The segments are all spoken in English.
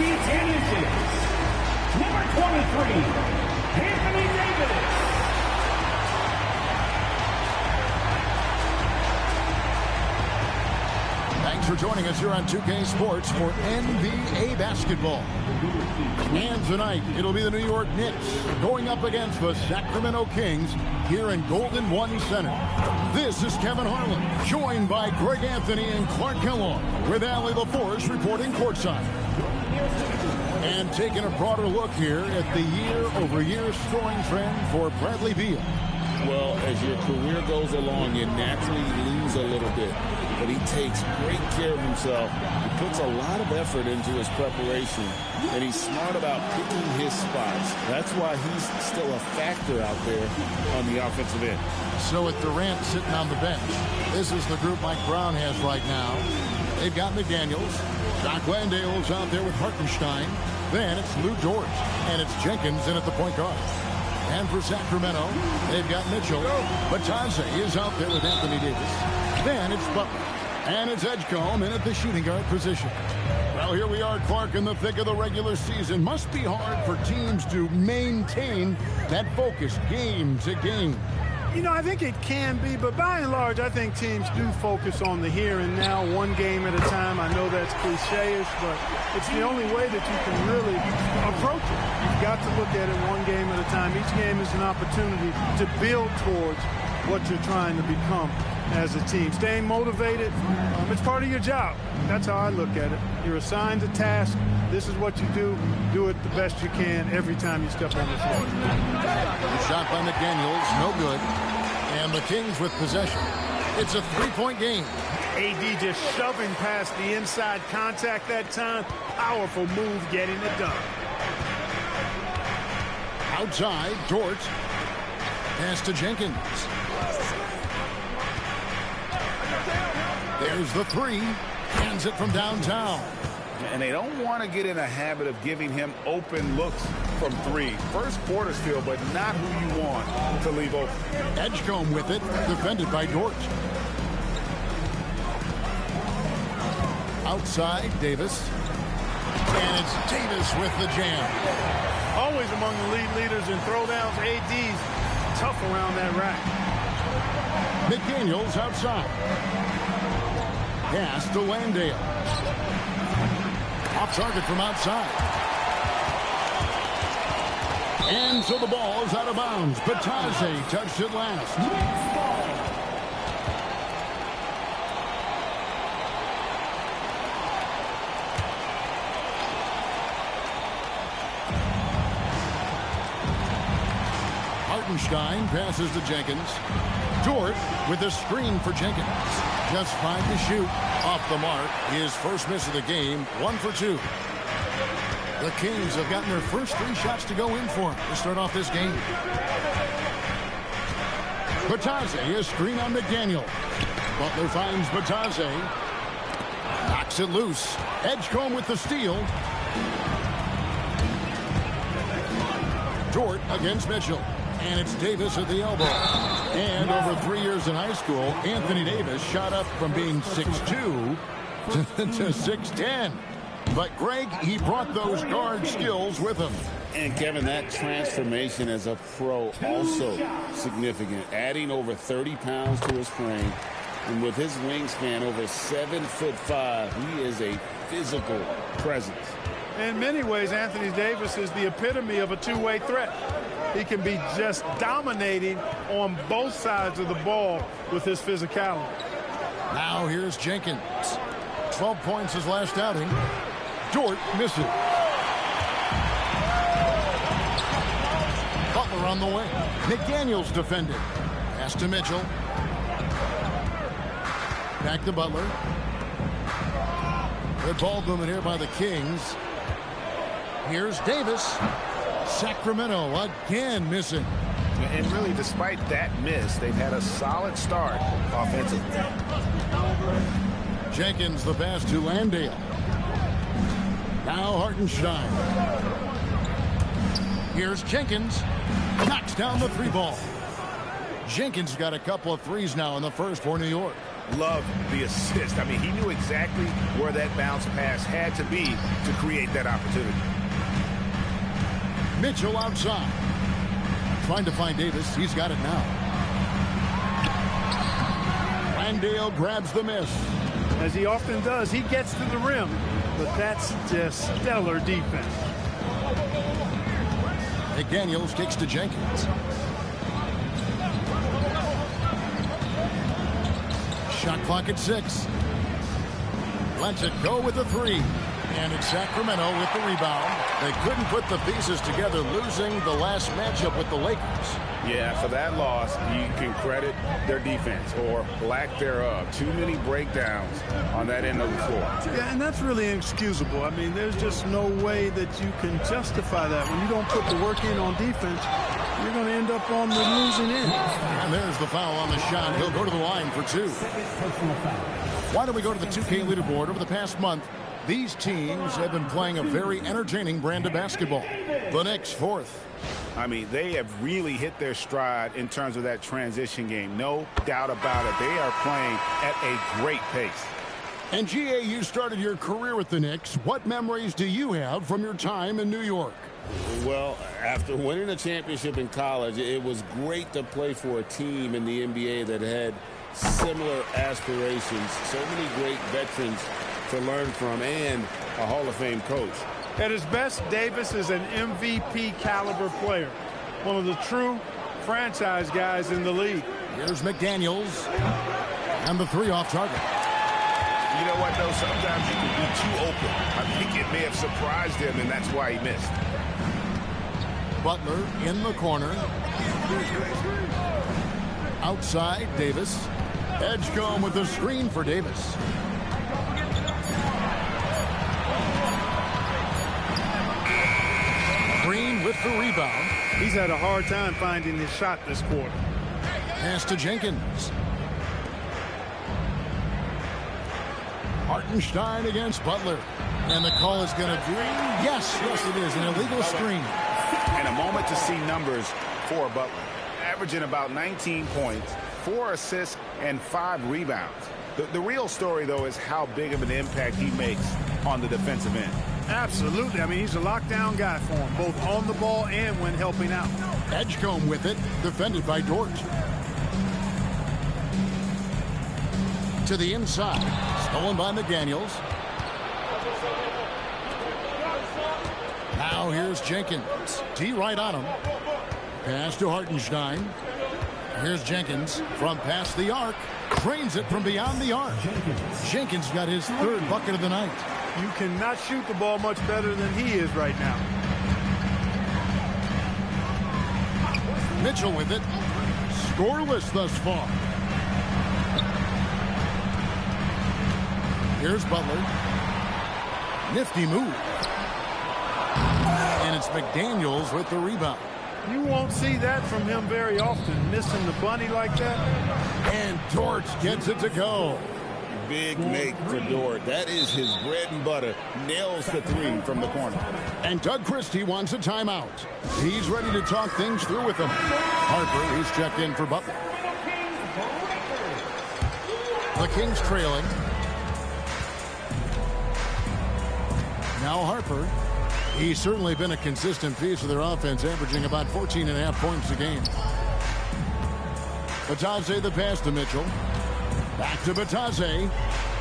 championship, number 23, Anthony Davis. Thanks for joining us here on 2K Sports for NBA basketball. And tonight, it'll be the New York Knicks going up against the Sacramento Kings here in Golden One Center. This is Kevin Harlan, joined by Greg Anthony and Clark Kellogg, with Allie LaForce reporting courtside. And taking a broader look here at the year-over-year scoring trend for Bradley Beal. Well, as your career goes along, you naturally lose a little bit. But he takes great care of himself. He puts a lot of effort into his preparation. And he's smart about picking his spots. That's why he's still a factor out there on the offensive end. So with Durant sitting on the bench, this is the group Mike Brown has right now. They've got McDaniels. Doc Landale's out there with Hartenstein. Then it's Lou Dort. And it's Jenkins in at the point guard. And for Sacramento, they've got Mitchell. Batadze is out there with Anthony Davis. Then it's Butler. And it's Edgecombe in at the shooting guard position. Well, here we are, Clark, in the thick of the regular season. Must be hard for teams to maintain that focus game to game. You know, I think it can be, but by and large, I think teams do focus on the here and now, one game at a time. I know that's cliche-ish, but it's the only way that you can really approach it. You've got to look at it one game at a time. Each game is an opportunity to build towards what you're trying to become as a team. Staying motivated, it's part of your job. That's how I look at it. You're assigned a task. This is what you do. Do it the best you can every time you step on the floor. Shot by McDaniels, no good. And the Kings with possession. It's a three-point game. AD just shoving past the inside contact that time. Powerful move getting it done. Outside, Dort. Pass to Jenkins. There's the three. Hands it from downtown. And they don't want to get in a habit of giving him open looks from three. First quarter still, but not who you want to leave open. Edgecombe with it, defended by Dort. Outside, Davis. And it's Davis with the jam. Always among the lead leaders in throwdowns. AD's tough around that rack. McDaniels outside. Pass to Landale. Off target from outside. And so the ball is out of bounds. Batadze touched it last. Hartenstein passes to Jenkins. Dort with a screen for Jenkins. Just 5 to shoot. Off the mark. His first miss of the game. 1 for 2. The Kings have gotten their first 3 shots to go in for him to start off this game. Batadze, a screen on McDaniel. Butler finds Batadze. Knocks it loose. Edgecombe with the steal. Dort against Mitchell. And it's Davis at the elbow. And over 3 years in high school, Anthony Davis shot up from being 6'2" to 6'10". But Greg, he brought those guard skills with him. And Kevin, that transformation as a pro also significant. Adding over 30 pounds to his frame. And with his wingspan over 7'5", he is a physical presence. In many ways, Anthony Davis is the epitome of a two-way threat. He can be just dominating on both sides of the ball with his physicality. Now here's Jenkins. 12 points his last outing. Dort misses. Butler on the way. McDaniels defended. Pass to Mitchell. Back to Butler. Good ball movement here by the Kings. Here's Davis. Sacramento again missing. And really, despite that miss, they've had a solid start offensively. Jenkins the pass to Landale. Now Hartenstein. Here's Jenkins. Knocks down the 3 ball. Jenkins got a couple of threes now in the first for New York. Love the assist. I mean, he knew exactly where that bounce pass had to be to create that opportunity. Mitchell outside. Trying to find Davis. He's got it now. Randale grabs the miss. As he often does, he gets to the rim, but that's just stellar defense. McDaniels kicks to Jenkins. Shot clock at 6. Lets it go with the 3. And it's Sacramento with the rebound. They couldn't put the pieces together, losing the last matchup with the Lakers. Yeah, for that loss, you can credit their defense or lack thereof. Too many breakdowns on that end of the floor. Yeah, and that's really inexcusable. I mean, there's just no way that you can justify that. When you don't put the work in on defense, you're going to end up on the losing end. And there's the foul on the shot. He'll go to the line for 2. Why don't we go to the 2K leaderboard? Over the past month, these teams have been playing a very entertaining brand of basketball. The Knicks 4th. I mean, they have really hit their stride in terms of that transition game. No doubt about it. They are playing at a great pace. And GA, you started your career with the Knicks. What memories do you have from your time in New York? Well, after winning a championship in college, it was great to play for a team in the NBA that had similar aspirations. So many great veterans to learn from, and a Hall of Fame coach. At his best, Davis is an MVP caliber player. One of the true franchise guys in the league. Here's McDaniels. And the 3 off target. You know what, though? Sometimes you can be too open. I think it may have surprised him, and that's why he missed. Butler in the corner. Outside, Davis. Edgecombe with the screen for Davis. Green with the rebound. He's had a hard time finding his shot this quarter. Pass to Jenkins. Hartenstein against Butler. And the call is going to be, yes, it is, an illegal screen. And a moment to see numbers for Butler. Averaging about 19 points, 4 assists, and 5 rebounds. The real story, though, is how big of an impact he makes on the defensive end. Absolutely. I mean, he's a lockdown guy for him, both on the ball and when helping out. Edgecombe with it, defended by Dort. To the inside, stolen by McDaniels. Now here's Jenkins. T right on him. Pass to Hartenstein. Here's Jenkins from past the arc. Drains it from beyond the arc. Jenkins got his 3rd bucket of the night. You cannot shoot the ball much better than he is right now. Mitchell with it. Scoreless thus far. Here's Butler. Nifty move. And it's McDaniels with the rebound. You won't see that from him very often, missing the bunny like that. And Dort gets it to go. Big make for Dort. That is his bread and butter. Nails the 3 from the corner. And Doug Christie wants a timeout. He's ready to talk things through with them. Harper, he's checked in for Butler. The Kings trailing. Now Harper. He's certainly been a consistent piece of their offense, averaging about 14.5 points a game. Batadze the pass to Mitchell. Back to Batadze.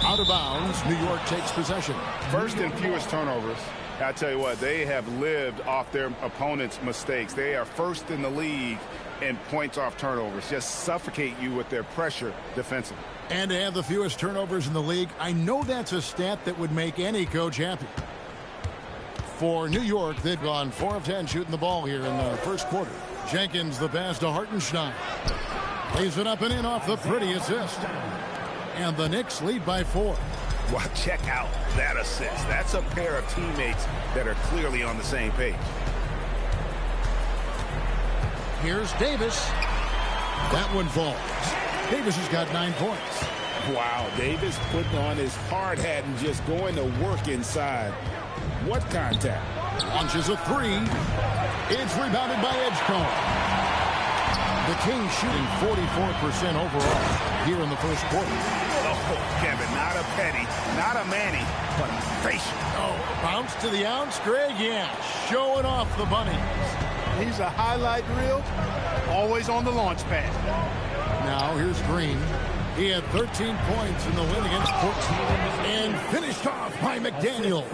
Out of bounds. New York takes possession. First and fewest turnovers. I tell you what, they have lived off their opponent's mistakes. They are first in the league in points off turnovers. Just suffocate you with their pressure defensively. And to have the fewest turnovers in the league, I know that's a stat that would make any coach happy. For New York, they've gone 4 of 10 shooting the ball here in the first quarter. Jenkins the pass to Hartenstein. Lays it up and in off the pretty assist. And the Knicks lead by 4. Well, check out that assist. That's a pair of teammates that are clearly on the same page. Here's Davis. That one falls. Davis has got 9 points. Wow, Davis putting on his hard hat and just going to work inside. What contact? Launches a 3. It's rebounded by Edgecombe. The Kings shooting 44% overall here in the first quarter. Kevin, not a Petty, not a Manny, but a facial. Oh, bounce to the ounce, Greg. Yeah, showing off the bunnies. He's a highlight reel, always on the launch pad. Now here's Green. He had 13 points in the win against Portland and finished off by McDaniel.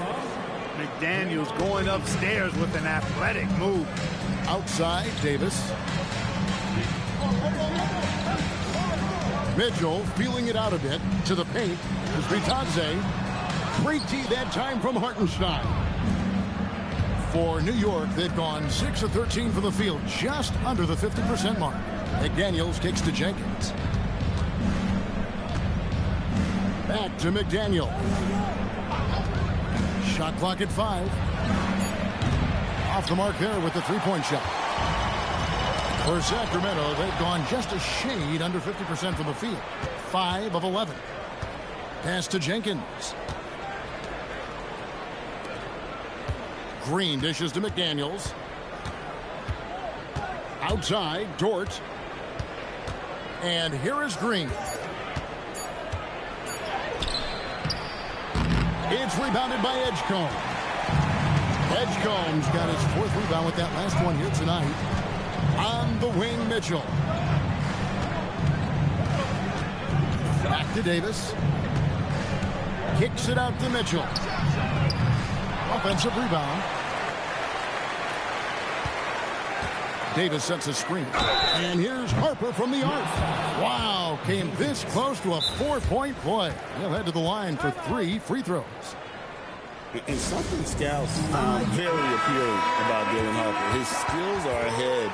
McDaniel's going upstairs with an athletic move. Outside, Davis. Mitchell feeling it out a bit to the paint. As Vitadze. Great D that time from Hartenstein. For New York, they've gone 6 of 13 from the field, just under the 50% mark. McDaniels kicks to Jenkins. Back to McDaniel. Shot clock at 5. Off the mark there with the three-point shot. For Sacramento, they've gone just a shade under 50% from the field. 5 of 11. Pass to Jenkins. Green dishes to McDaniels. Outside, Dort. And here is Green. It's rebounded by Edgecombe. Edgecombe's got his 4th rebound with that last one here tonight. On the wing, Mitchell. Back to Davis. Kicks it out to Mitchell. Offensive rebound. Davis sets a screen. And here's Harper from the arc. Wow, came this close to a 4-point play. He'll head to the line for 3 free throws. And something scouts found very appealing about Dylan Harper. His skills are ahead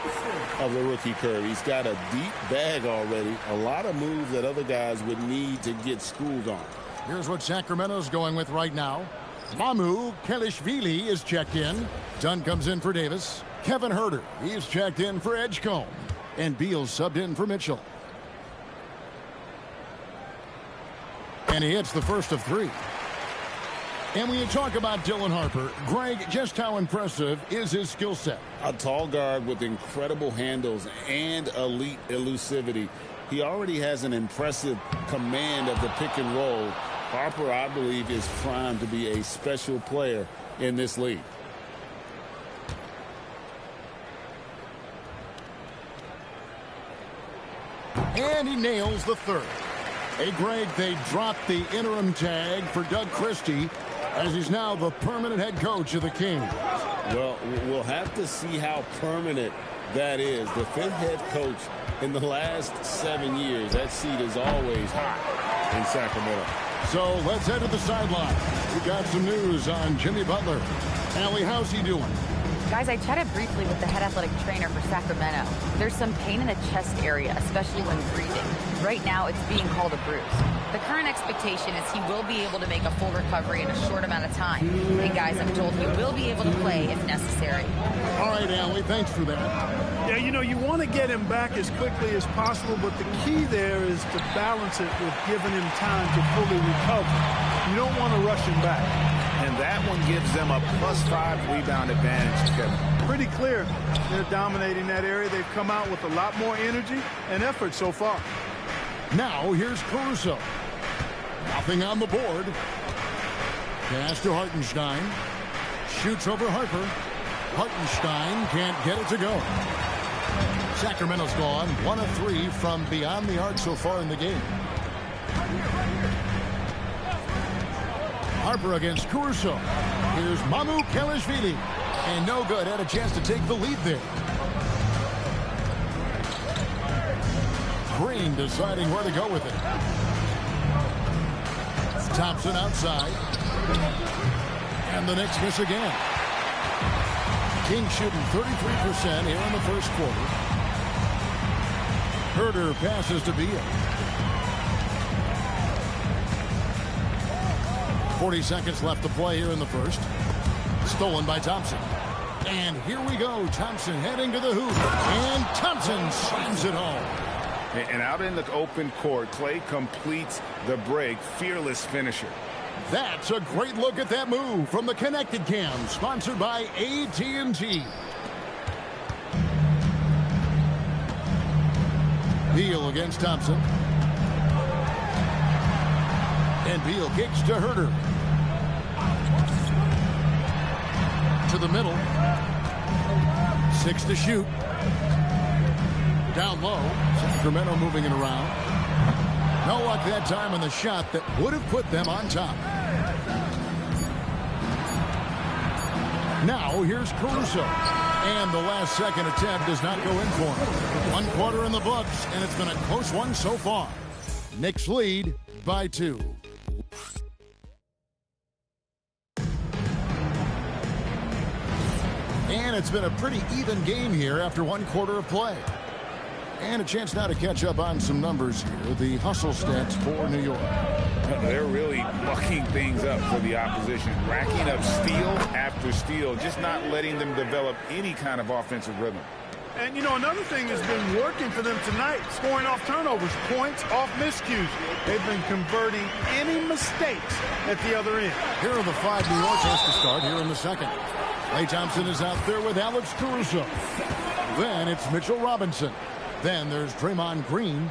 of the rookie curve. He's got a deep bag already. A lot of moves that other guys would need to get schooled on. Here's what Sacramento's going with right now. Mamu Kelishvili is checked in. Dunn comes in for Davis. Kevin Huerter, he's checked in for Edgecombe. And Beal subbed in for Mitchell. And he hits the first of 3. And when you talk about Dylan Harper, Greg, just how impressive is his skill set? A tall guard with incredible handles and elite elusivity. He already has an impressive command of the pick and roll. Harper, I believe, is primed to be a special player in this league. And he nails the 3rd. Hey, Greg, they dropped the interim tag for Doug Christie as he's now the permanent head coach of the Kings. Well, we'll have to see how permanent that is. The 5th head coach in the last 7 years. That seat is always hot in Sacramento. So let's head to the sideline. We got some news on Jimmy Butler. Allie, how's he doing? Guys, I chatted briefly with the head athletic trainer for Sacramento. There's some pain in the chest area, especially when breathing. Right now, it's being called a bruise. The current expectation is he will be able to make a full recovery in a short amount of time. And guys, I'm told he will be able to play if necessary. All right, Allie, thanks for that. Yeah, you know, you want to get him back as quickly as possible, but the key there is to balance it with giving him time to fully recover. You don't want to rush him back. And that one gives them a +5 rebound advantage, Kevin. Pretty clear. They're dominating that area. They've come out with a lot more energy and effort so far. Now here's Caruso. Nothing on the board. Pass to Hartenstein. Shoots over Harper. Hartenstein can't get it to go. Sacramento's gone 1 of 3 from beyond the arc so far in the game. Harper against Caruso. Here's Mamu Kelishvili. And no good. Had a chance to take the lead there. Green deciding where to go with it. Thompson outside. And the Knicks miss again. Kings shooting 33% here in the first quarter. Huerter passes to Beal. 40 seconds left to play here in the first. Stolen by Thompson. And here we go. Thompson heading to the hoop. And Thompson slams it home. And out in the open court, Clay completes the break. Fearless finisher. That's a great look at that move from the Connected Cam, sponsored by AT&T. Beal against Thompson. And Beal kicks to Herter. To the middle. 6 to shoot. Down low. Sacramento moving it around. No luck that time on the shot that would have put them on top. Now here's Caruso. And the last second attempt does not go in for him. 1 quarter in the books, and it's been a close one so far. Knicks lead by 2. And it's been a pretty even game here after 1 quarter of play. And a chance now to catch up on some numbers here. The hustle stats for New York. They're really mucking things up for the opposition. Racking up steal after steal. Just not letting them develop any kind of offensive rhythm. And, you know, another thing has been working for them tonight. Scoring off turnovers, points off miscues. They've been converting any mistakes at the other end. Here are the 5 New York has to start here in the second. Klay Thompson is out there with Alex Caruso. Then it's Mitchell Robinson. Then there's Draymond Green.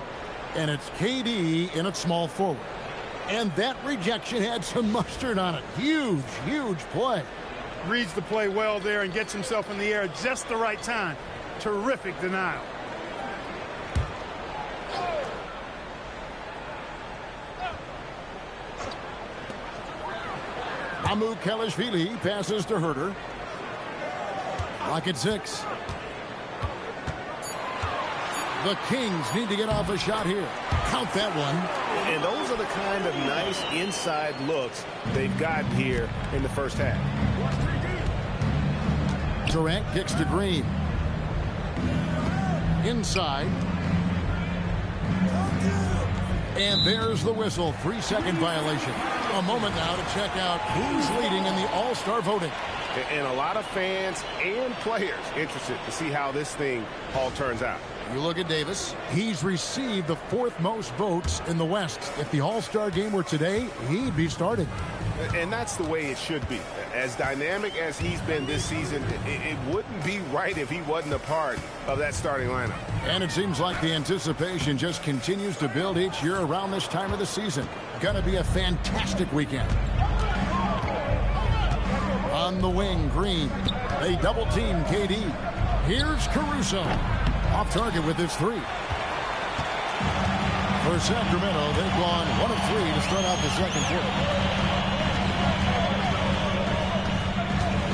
And it's KD in at small forward. And that rejection had some mustard on it. Huge, huge play. Reads the play well there and gets himself in the air at just the right time. Terrific denial. Amu Kalashvili passes to Herter. Lock at 6. The Kings need to get off a shot here. Count that one. And those are the kind of nice inside looks they've gotten here in the first half. Durant kicks to Green. Inside. And there's the whistle. 3-second violation. A moment now to check out who's leading in the All-Star voting. And a lot of fans and players interested to see how this thing all turns out. You look at Davis. He's received the 4th most votes in the West. If the All-Star game were today, he'd be starting. And that's the way it should be. As dynamic as he's been this season, it wouldn't be right if he wasn't a part of that starting lineup. And it seems like the anticipation just continues to build each year around this time of the season. Gonna be a fantastic weekend. On the wing, Green. They double-team KD. Here's Caruso. Off target with his 3. For Sacramento, they've gone 1 of 3 to start out the second quarter.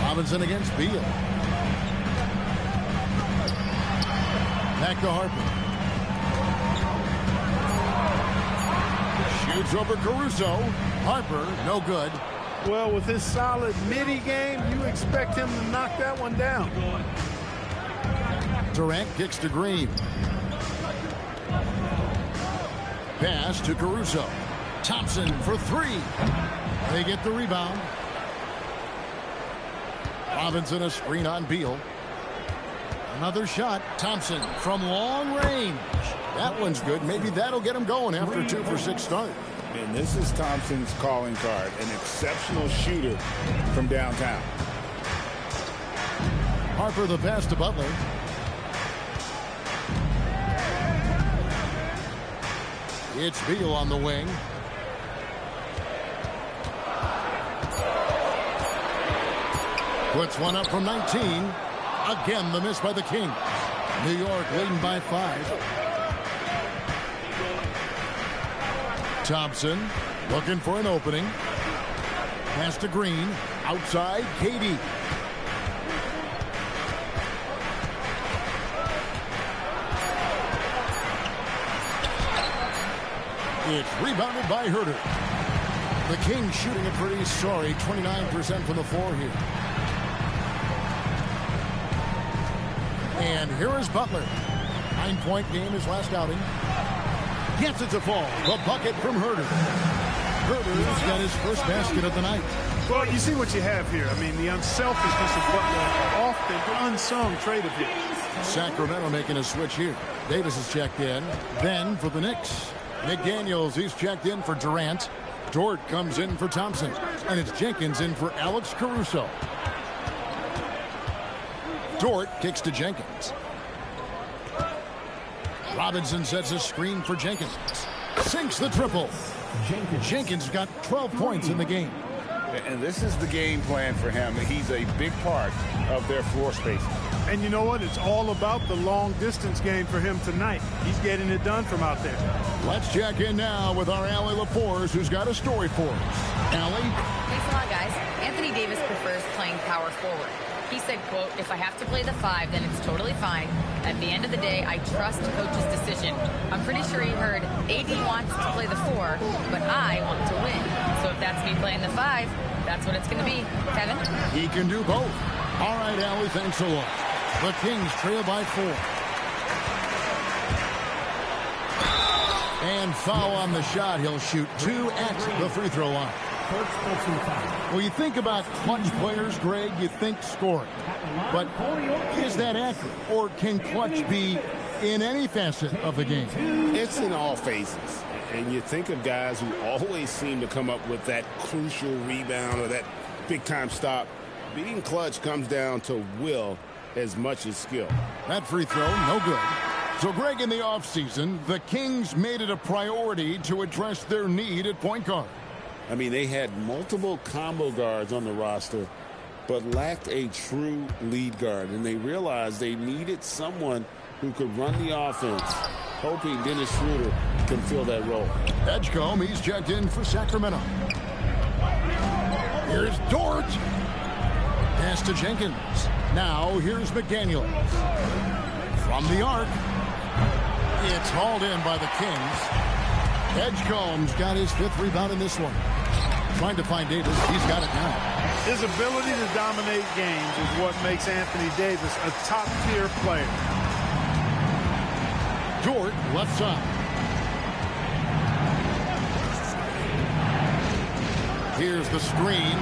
Robinson against Beal. Back to Harper. Shoots over Caruso. Harper, no good. Well, with his solid midi game, you expect him to knock that one down. Durant kicks to Green. Pass to Caruso. Thompson for 3. They get the rebound. Robinson a screen on Beal. Another shot. Thompson from long range. That one's good. Maybe that'll get him going after a 2 for 6 start. And this is Thompson's calling card. An exceptional shooter from downtown. Harper the pass to Butler. It's Beal on the wing. Puts one up from 19. Again, the miss by the Kings. New York leading by 5. Thompson looking for an opening. Pass to Green. Outside, KD. It's rebounded by Herter. The Kings shooting a pretty sorry 29% from the floor here. And here is Butler. 9-point game his last outing. Gets it to fall. The bucket from Herter. Herter's got his first basket of the night. Well, you see what you have here. I mean, the unselfishness of Butler, often unsung trait of his. Sacramento making a switch here. Davis is checked in. Then for the Knicks, McDaniels, he's checked in for Durant. Dort comes in for Thompson. And it's Jenkins in for Alex Caruso. Dort kicks to Jenkins. Robinson sets a screen for Jenkins. Sinks the triple. Jenkins got 12 points in the game. And this is the game plan for him. He's a big part of their floor space. And you know what? It's all about the long-distance game for him tonight. He's getting it done from out there. Let's check in now with our Allie LaForce, who's got a story for us. Allie? Thanks a lot, guys. Anthony Davis prefers playing power forward. He said, quote, "If I have to play the 5, then it's totally fine. At the end of the day, I trust coach's decision." I'm pretty sure he heard AD wants to play the 4, but I want to win. So if that's me playing the 5, that's what it's going to be. Kevin? He can do both. All right, Allie, thanks a lot. The Kings trail by 4. And foul on the shot. He'll shoot 2 at the free throw line. Well, you think about clutch players, Greg, you think scoring. But is that accurate? Or can clutch be in any facet of the game? It's in all phases. And you think of guys who always seem to come up with that crucial rebound or that big-time stop. Being clutch comes down to will as much as skill. That free throw, no good. So, Greg, in the offseason, the Kings made it a priority to address their need at point guard. I mean, they had multiple combo guards on the roster, but lacked a true lead guard. And they realized they needed someone who could run the offense, hoping Dennis Schroeder can fill that role. Edgecombe, he's checked in for Sacramento. Here's Dort. Pass to Jenkins. Now, here's McDaniels. From the arc. It's hauled in by the Kings. Edgecombe's got his 5th rebound in this one. Trying to find Davis. He's got it now. His ability to dominate games is what makes Anthony Davis a top-tier player. Dort, left side. Here's the screen.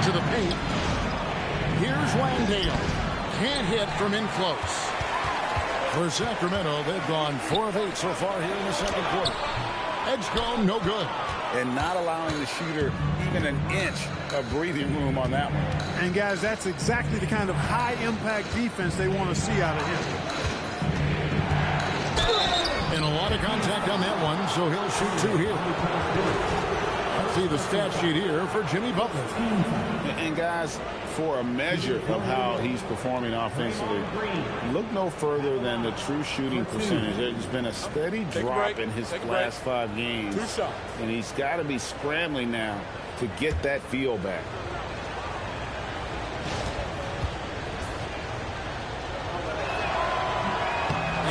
To the paint. Here's Landale. Can't hit from in close. For Sacramento, they've gone 4 of 8 so far here in the second quarter. Edgecombe, no good. And not allowing the shooter even an inch of breathing room on that one. And, guys, that's exactly the kind of high-impact defense they want to see out of him. And a lot of contact on that one, so he'll shoot 2 here. See the stat sheet here for Jimmy Butler. And guys, for a measure of how he's performing offensively, look no further than the true shooting percentage. There's been a steady drop in his last 5 games, and he's got to be scrambling now to get that feel back.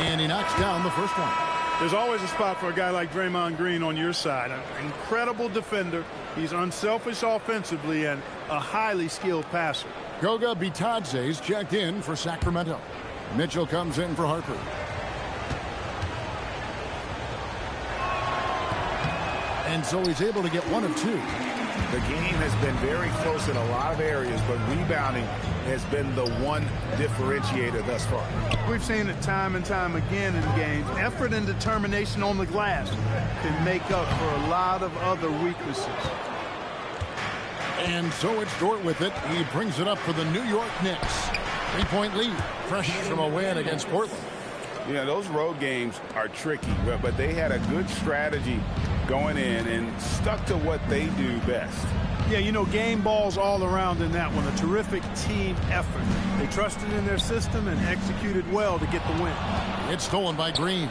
And he knocks down the first one. There's always a spot for a guy like Draymond Green on your side. An incredible defender. He's unselfish offensively and a highly skilled passer. Goga Bitadze's checked in for Sacramento. Mitchell comes in for Harper. And so he's able to get 1 of 2. The game has been very close in a lot of areas, but rebounding has been the one differentiator thus far. We've seen it time and time again in games. Effort and determination on the glass can make up for a lot of other weaknesses. And so it's Dort with it. He brings it up for the New York Knicks. 3-point lead, fresh from a win against Portland. You know, those road games are tricky, but they had a good strategy going in and stuck to what they do best. Yeah, you know, game balls all around in that one. A terrific team effort. They trusted in their system and executed well to get the win. It's stolen by Green.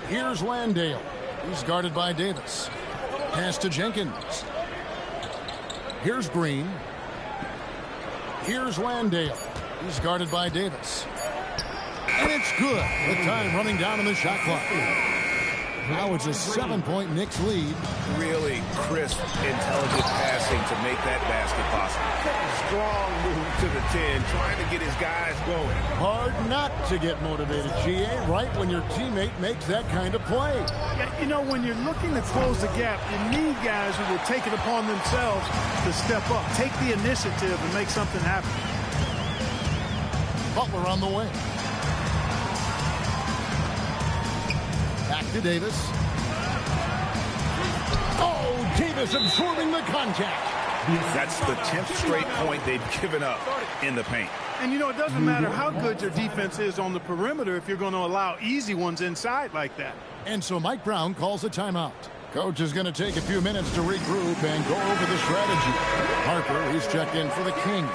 Here's Landale. He's guarded by Davis. Pass to Jenkins. Here's Green. Here's Landale. He's guarded by Davis. And it's good. The time running down on the shot clock. Now it's a 7-point Knicks lead. Really crisp, intelligent passing to make that basket possible. Strong move to the 10, trying to get his guys going. Hard not to get motivated, GA, right when your teammate makes that kind of play. Yeah, you know, when you're looking to close the gap, you need guys who will take it upon themselves to step up, take the initiative, and make something happen. Butler on the way. Back to Davis. Oh, Davis absorbing the contact. That's the 10th straight point they've given up in the paint. And, you know, it doesn't matter how good your defense is on the perimeter if you're going to allow easy ones inside like that. And so Mike Brown calls a timeout. Coach is going to take a few minutes to regroup and go over the strategy. Harper, he's checked in for the Kings.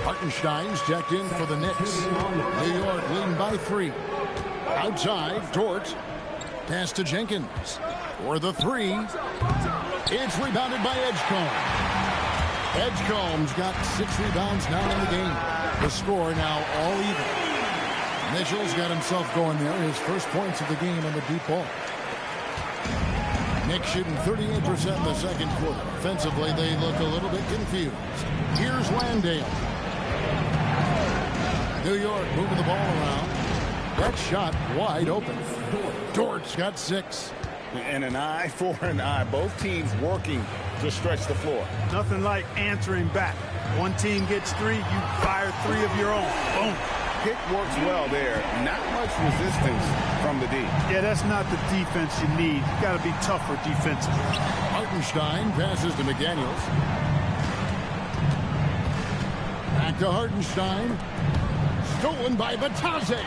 Hartenstein's checked in for the Knicks. New York leading by 3. Outside, Dort. Pass to Jenkins. For the 3. It's rebounded by Edgecombe. Edgecombe's got 6 rebounds now in the game. The score now all even. Mitchell's got himself going there. His first points of the game on the deep ball. Knicks shooting 38% in the second quarter. Offensively, they look a little bit confused. Here's Landale. New York moving the ball around. That shot wide open. Dort's got 6. And an eye for an eye. Both teams working to stretch the floor. Nothing like answering back. One team gets 3, you fire 3 of your own. Boom. Pick works well there. Not much resistance from the D. Yeah, that's not the defense you need. You got to be tougher defensively. Hartenstein passes to McDaniels. Back to Hartenstein. Stolen by Batadze.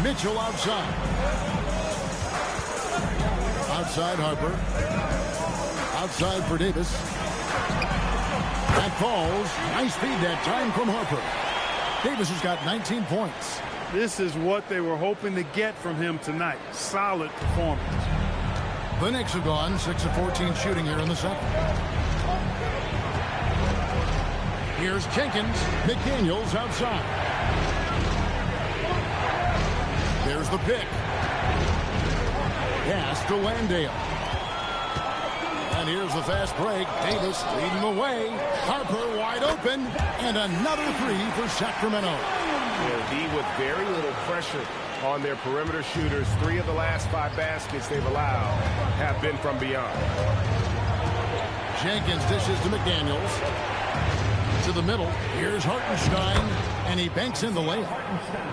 Mitchell outside. Outside Harper. Outside for Davis. That falls. Nice feed that time from Harper. Davis has got 19 points. This is what they were hoping to get from him tonight. Solid performance. The Knicks have gone 6 of 14 shooting here in the second. Here's Jenkins. McDaniels outside. There's the pick. Pass to Landale. And here's the fast break. Davis leading the way. Harper wide open. And another 3 for Sacramento. D with very little pressure on their perimeter shooters. 3 of the last 5 baskets they've allowed have been from beyond. Jenkins dishes to McDaniels. To the middle. Here's Hartenstein. And he banks in the layup.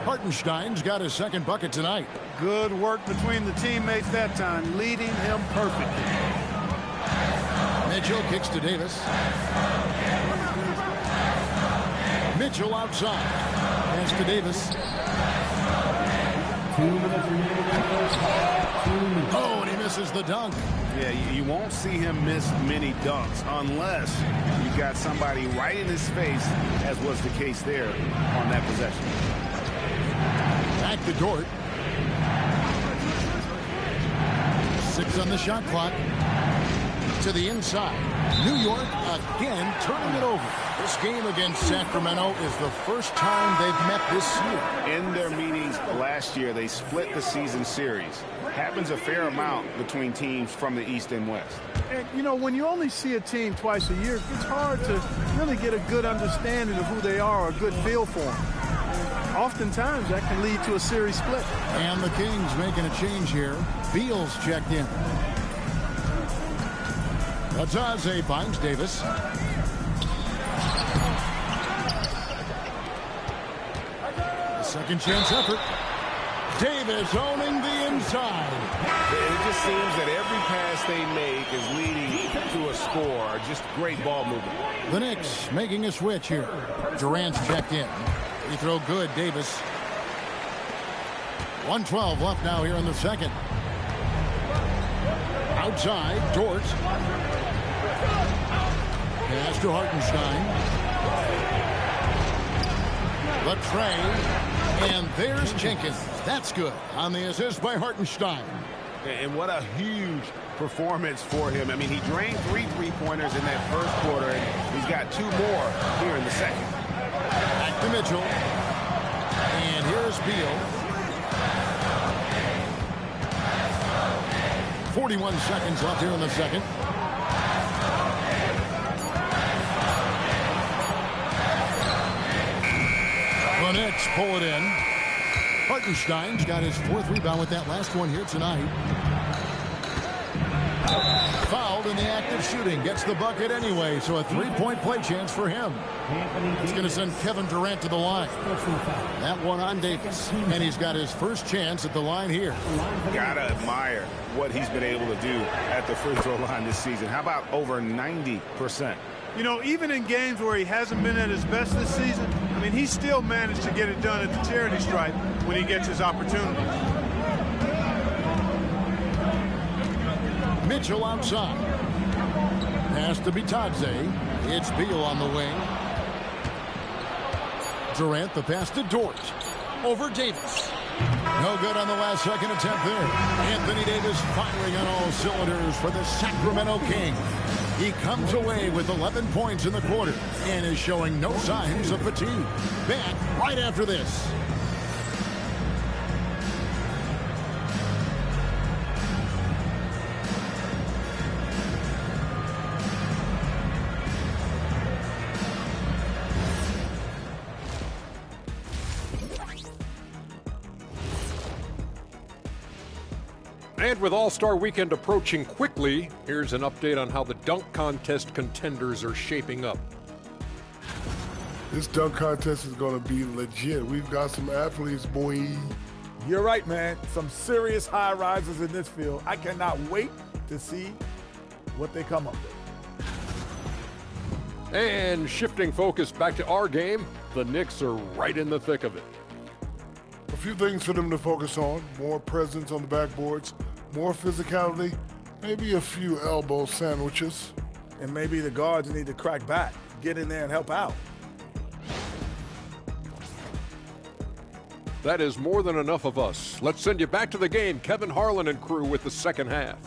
Hartenstein's got his second bucket tonight. Good work between the teammates that time, leading him perfectly. Mitchell kicks to Davis. Mitchell outside. Pass to Davis. 2 minutes remaining. Oh, and he misses the dunk. Yeah, you won't see him miss many dunks unless you've got somebody right in his face, as was the case there on that possession. Back to Dort. 6 on the shot clock. To the inside. New York again turning it over. This game against Sacramento is the first time they've met this year. In their meetings last year, they split the season series. Happens a fair amount between teams from the East and West. And, you know, when you only see a team twice a year, it's hard to really get a good understanding of who they are or a good feel for them. And oftentimes, that can lead to a series split. And the Kings making a change here. Beal's checked in. Batadze finds Davis. Second chance effort. Davis owning the inside. It just seems that every pass they make is leading to a score. Just great ball movement. The Knicks making a switch here. Durant's checked in. Free throw good, Davis. 1:12 left now here in the second. Outside, Dort. Pass to Hartenstein. The tray. And there's Jenkins. That's good on the assist by Hartenstein. And what a huge performance for him. I mean, he drained 3 3-pointers in that first quarter, and he's got 2 more here in the second. Back to Mitchell. And here's Beal. 41 seconds left here in the second. The Knicks pull it in. Hartenstein's got his 4th rebound with that last one here tonight. Fouled in the act of shooting. Gets the bucket anyway, so a three-point play chance for him. It's going to send Kevin Durant to the line. That one on Davis. And he's got his first chance at the line here. Gotta admire what he's been able to do at the free throw line this season. How about over 90%? You know, even in games where he hasn't been at his best this season, I mean, he still managed to get it done at the charity stripe when he gets his opportunity. Mitchell outside. Pass to Bitadze. It's Beal on the wing. Durant, the pass to Dort. Over Davis. No good on the last second attempt there. Anthony Davis firing on all cylinders for the Sacramento Kings. He comes away with 11 points in the quarter and is showing no signs of fatigue. Back right after this. And with All-Star Weekend approaching quickly, here's an update on how the dunk contest contenders are shaping up. This dunk contest is going to be legit. We've got some athletes, boy. You're right, man. Some serious high risers in this field. I cannot wait to see what they come up with. And shifting focus back to our game, the Knicks are right in the thick of it. A few things for them to focus on. More presence on the backboards, more physicality, maybe a few elbow sandwiches. And maybe the guards need to crack back, get in there and help out. That is more than enough of us. Let's send you back to the game. Kevin Harlan and crew with the second half.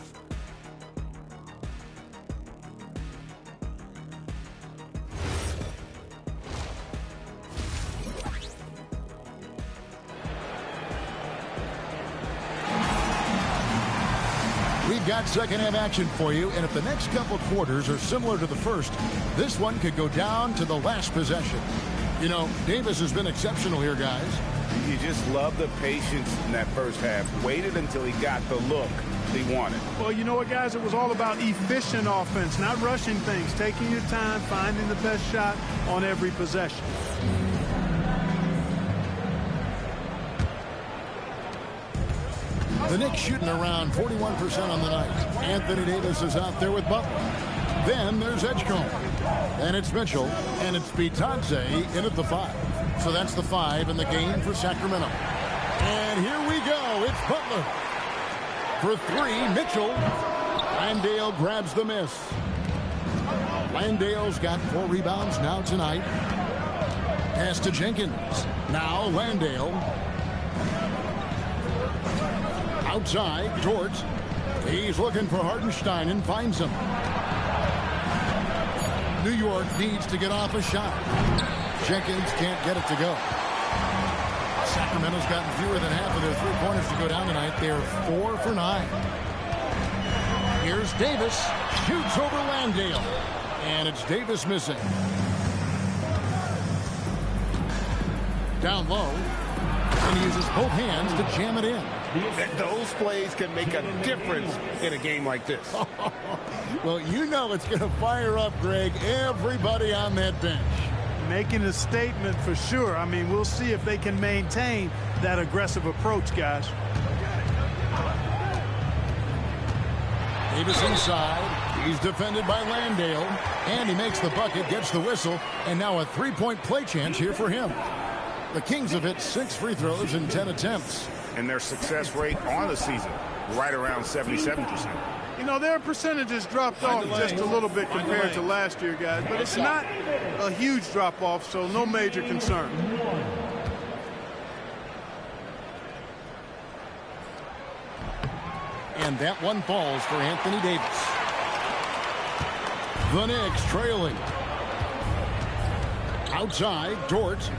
We've got second half action for you, and if the next couple quarters are similar to the first, this one could go down to the last possession. You know, Davis has been exceptional here, guys. You just love the patience in that first half. Waited until he got the look he wanted. Well, you know what, guys? It was all about efficient offense, not rushing things, taking your time, finding the best shot on every possession. The Knicks shooting around 41% on the night. Anthony Davis is out there with Butler. Then there's Edgecombe. And it's Mitchell. And it's Bitadze in at the 5. So that's the 5 in the game for Sacramento. And here we go. It's Butler. For 3, Mitchell. Landale grabs the miss. Landale's got 4 rebounds now tonight. Pass to Jenkins. Now Landale. Outside, Dort. He's looking for Hartenstein and finds him. New York needs to get off a shot. Jenkins can't get it to go. Sacramento's gotten fewer than half of their three-pointers to go down tonight. They're 4 for 9. Here's Davis. Shoots over Landale. And it's Davis missing. Down low. And he uses both hands to jam it in. Those plays can make a difference in a game like this. Well, you know it's going to fire up, Greg, everybody on that bench. Making a statement for sure. I mean, we'll see if they can maintain that aggressive approach, guys. Davis inside. He's defended by Landale. And he makes the bucket, gets the whistle, and now a three-point play chance here for him. The Kings have hit 6 free throws in 10 attempts. And their success rate on the season, right around 77%. You know, their percentages dropped off just a little bit compared to last year, guys. But it's not a huge drop-off, so no major concern. And that one falls for Anthony Davis. The Knicks trailing. Outside, Dort.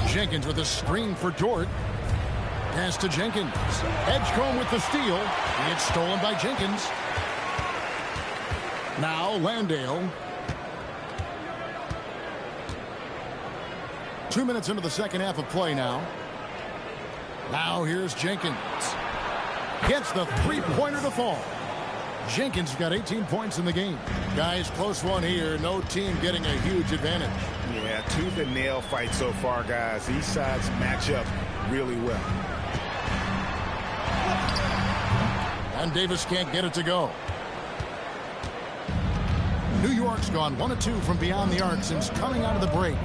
Jenkins with a screen for Dort. Pass to Jenkins. Edgecombe with the steal. It's stolen by Jenkins. Now Landale. 2 minutes into the second half of play now. Now here's Jenkins. Gets the three-pointer to fall. Jenkins got 18 points in the game. Guys, close one here. No team getting a huge advantage. Yeah, tooth and nail fight so far, guys. These sides match up really well. And Davis can't get it to go. New York's gone 1 of 2 from beyond the arc since coming out of the break.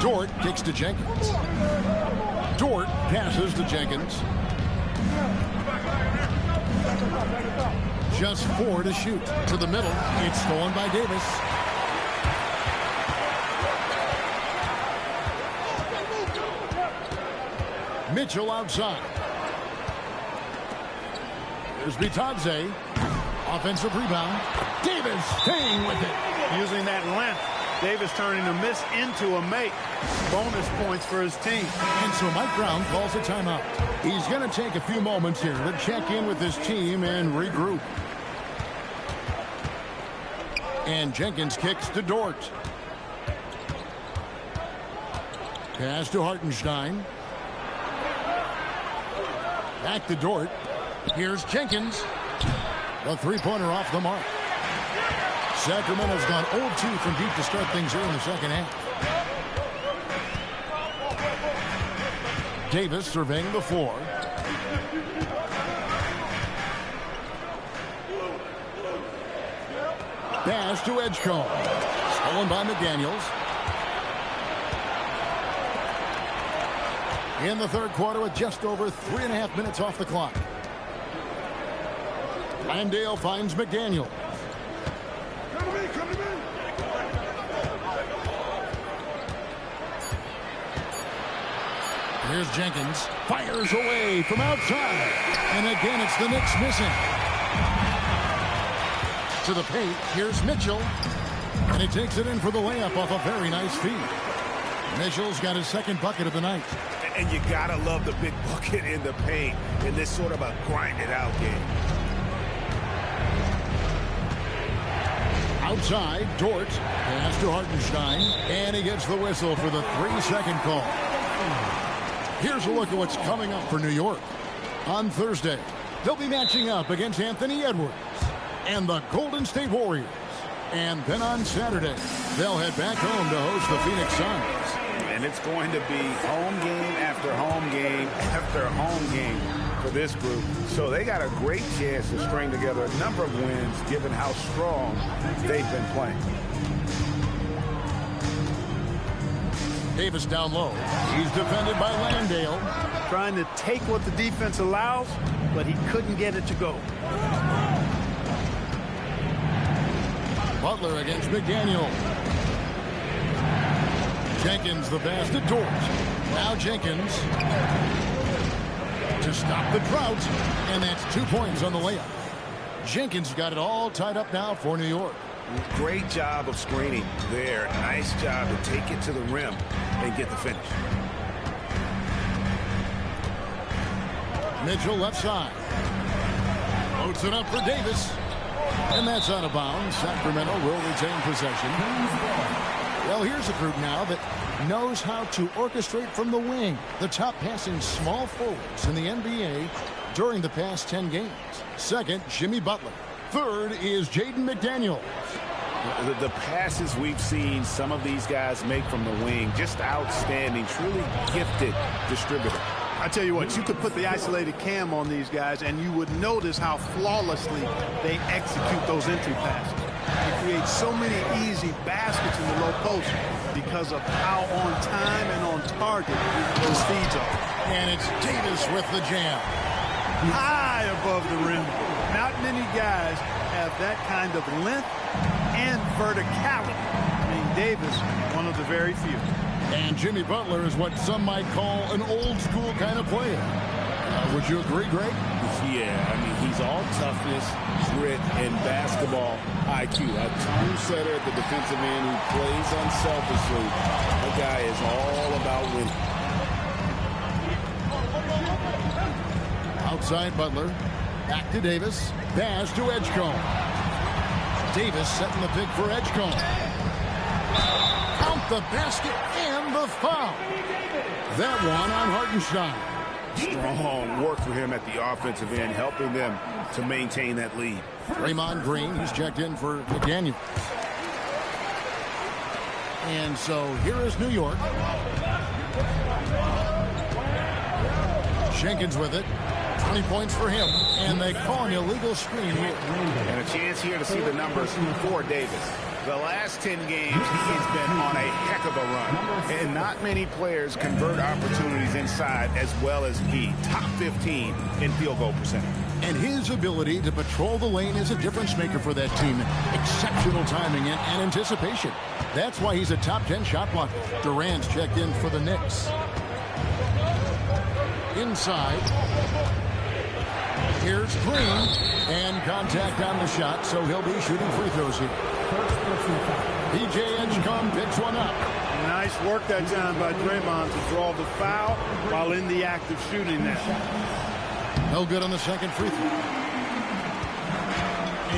Dort kicks to Jenkins. Dort passes to Jenkins. Just 4 to shoot. To the middle. It's stolen by Davis. Mitchell outside. Here's Bitadze. Offensive rebound. Davis staying with it. Using that length. Davis turning a miss into a make. Bonus points for his team. And so Mike Brown calls a timeout. He's going to take a few moments here to check in with his team and regroup. And Jenkins kicks to Dort. Pass to Hartenstein. Back to Dort. Here's Jenkins. The three-pointer off the mark. Sacramento's gone 0-2 from deep to start things here in the second half. Davis surveying the floor. Pass to Edgecombe. Stolen by McDaniels. In the third quarter with just over 3.5 minutes off the clock. Landale finds McDaniel. Here's Jenkins. Fires away from outside. And again, it's the Knicks missing. To the paint. Here's Mitchell. And he takes it in for the layup off a very nice feed. Mitchell's got his second bucket of the night. And you gotta love the big bucket in the paint in this sort of a grind-it-out game. Outside, Dort. Pass to Hartenstein. And he gets the whistle for the 3-second call. Here's a look at what's coming up for New York. On Thursday, they'll be matching up against Anthony Edwards and the Golden State Warriors. And then on Saturday, they'll head back home to host the Phoenix Suns. And it's going to be home game after home game after home game for this group. So they got a great chance to string together a number of wins given how strong they've been playing. Davis down low. He's defended by Landale. Trying to take what the defense allows, but he couldn't get it to go. Butler against McDaniel. Jenkins the pass to Dort. Now Jenkins to stop the drought. And that's 2 points on the layup. Jenkins got it all tied up now for New York. Great job of screening there. Nice job to take it to the rim and get the finish. Mitchell left side. Loads it up for Davis. And that's out of bounds. Sacramento will retain possession. Well, here's a group now that knows how to orchestrate from the wing. The top passing small forwards in the NBA during the past 10 games. Second, Jimmy Butler. Third is Jaden McDaniels. The passes we've seen some of these guys make from the wing, just outstanding, truly gifted distributor. I tell you what, you could put the isolated cam on these guys and you would notice how flawlessly they execute those entry passes. They create so many easy baskets in the low post because of how on time and on target those feeds are. And it's Davis with the jam. High above the rim. Not many guys have that kind of length and verticality. I mean, Davis, one of the very few. And Jimmy Butler is what some might call an old-school kind of player. Would you agree, Greg? Yeah, I mean, he's all toughness, grit, and basketball IQ. A true setter at the defensive end who plays unselfishly. That guy is all about winning. Outside Butler. Back to Davis. Pass to Edgecombe. Davis setting the pick for Edgecombe. Count the basket and the foul. That one on Hartenstein. Strong work for him at the offensive end, helping them to maintain that lead. Draymond Green, he's checked in for McDaniel. And so here is New York. Jenkins with it. 20 points for him. And they call an illegal screen here. And a chance here to see the numbers for Davis. The last 10 games, he has been on a heck of a run. And not many players convert opportunities inside as well as he. Top 15 in field goal percentage. And his ability to patrol the lane is a difference maker for that team. Exceptional timing and anticipation. That's why he's a top 10 shot blocker. Durant's checked in for the Knicks. Inside. Here's Green. And contact on the shot, so he'll be shooting free throws here. P.J. Edgecombe picks one up. Nice work that time by Draymond to draw the foul while in the act of shooting that. No good on the second free throw.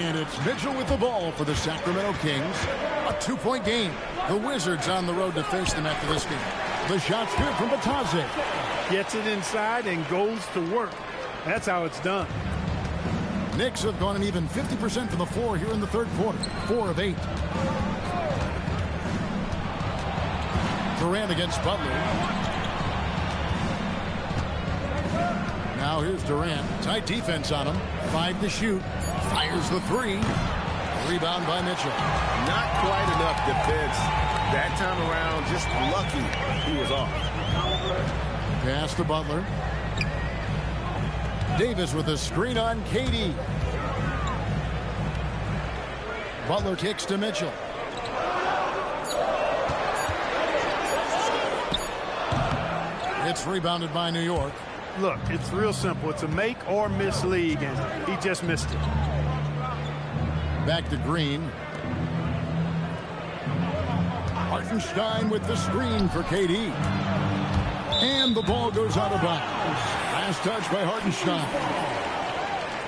And it's Mitchell with the ball for the Sacramento Kings. A 2-point game. The Wizards on the road to face them after this game. The shot's good from Batadze. Gets it inside and goes to work. That's how it's done. Knicks have gone an even 50% from the floor here in the third quarter. 4 of 8. Durant against Butler. Now here's Durant. Tight defense on him. 5 to shoot. Fires the 3. Rebound by Mitchell. Not quite enough defense that time around. Just lucky he was off. Pass to Butler. Davis with a screen on KD. Butler kicks to Mitchell. It's rebounded by New York. Look, it's real simple. It's a make or miss league, and he just missed it. Back to Green. Hartenstein with the screen for KD. And the ball goes out of bounds. Last touch by Hartenstein.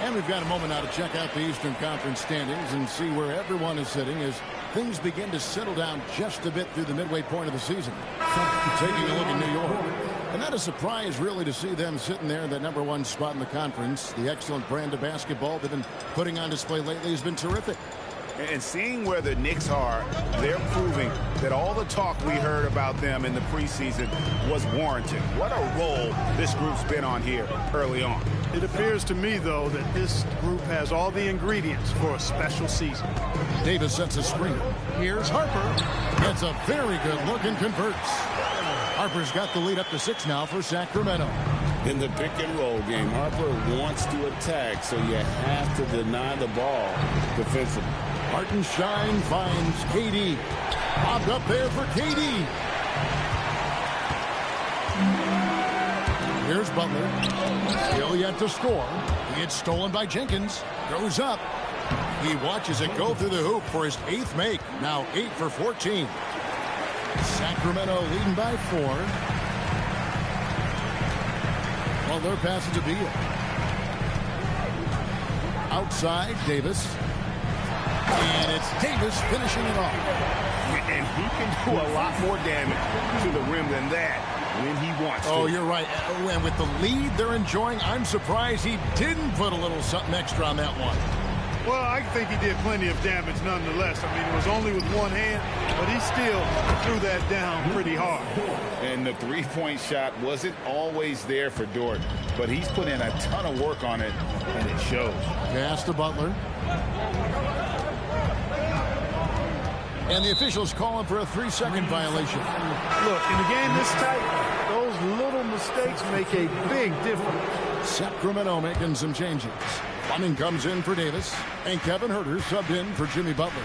And we've got a moment now to check out the Eastern Conference standings and see where everyone is sitting as things begin to settle down just a bit through the midway point of the season. Taking a look at New York. And not a surprise, really, to see them sitting there in that #1 spot in the conference. The excellent brand of basketball they've been putting on display lately has been terrific. And seeing where the Knicks are, they're proving that all the talk we heard about them in the preseason was warranted. What a role this group's been on here early on. It appears to me, though, that this group has all the ingredients for a special season. Davis sets a screen. Here's Harper. Gets a very good look and converts. Harper's got the lead up to 6 now for Sacramento. In the pick and roll game, Harper wants to attack, so you have to deny the ball defensively. Hartenstein finds KD. Popped up there for KD. Here's Butler. Still yet to score. He gets stolen by Jenkins. Goes up. He watches it go through the hoop for his 8th make. Now 8 for 14. Sacramento leading by 4. Butler passes to Beal. Outside, Davis. And it's Davis finishing it off. And he can do a lot more damage to the rim than that when he wants to. Oh, you're right. And with the lead they're enjoying, I'm surprised he didn't put a little something extra on that one. Well, I think he did plenty of damage nonetheless. I mean, it was only with one hand, but he still threw that down pretty hard. And the three-point shot wasn't always there for Dort, but he's put in a ton of work on it, and it shows. Pass to Butler. And the officials calling for a 3-second violation. Look, in a game this tight, those little mistakes make a big difference. Sacramento making some changes. Fleming comes in for Davis, and Kevin Huerter subbed in for Jimmy Butler.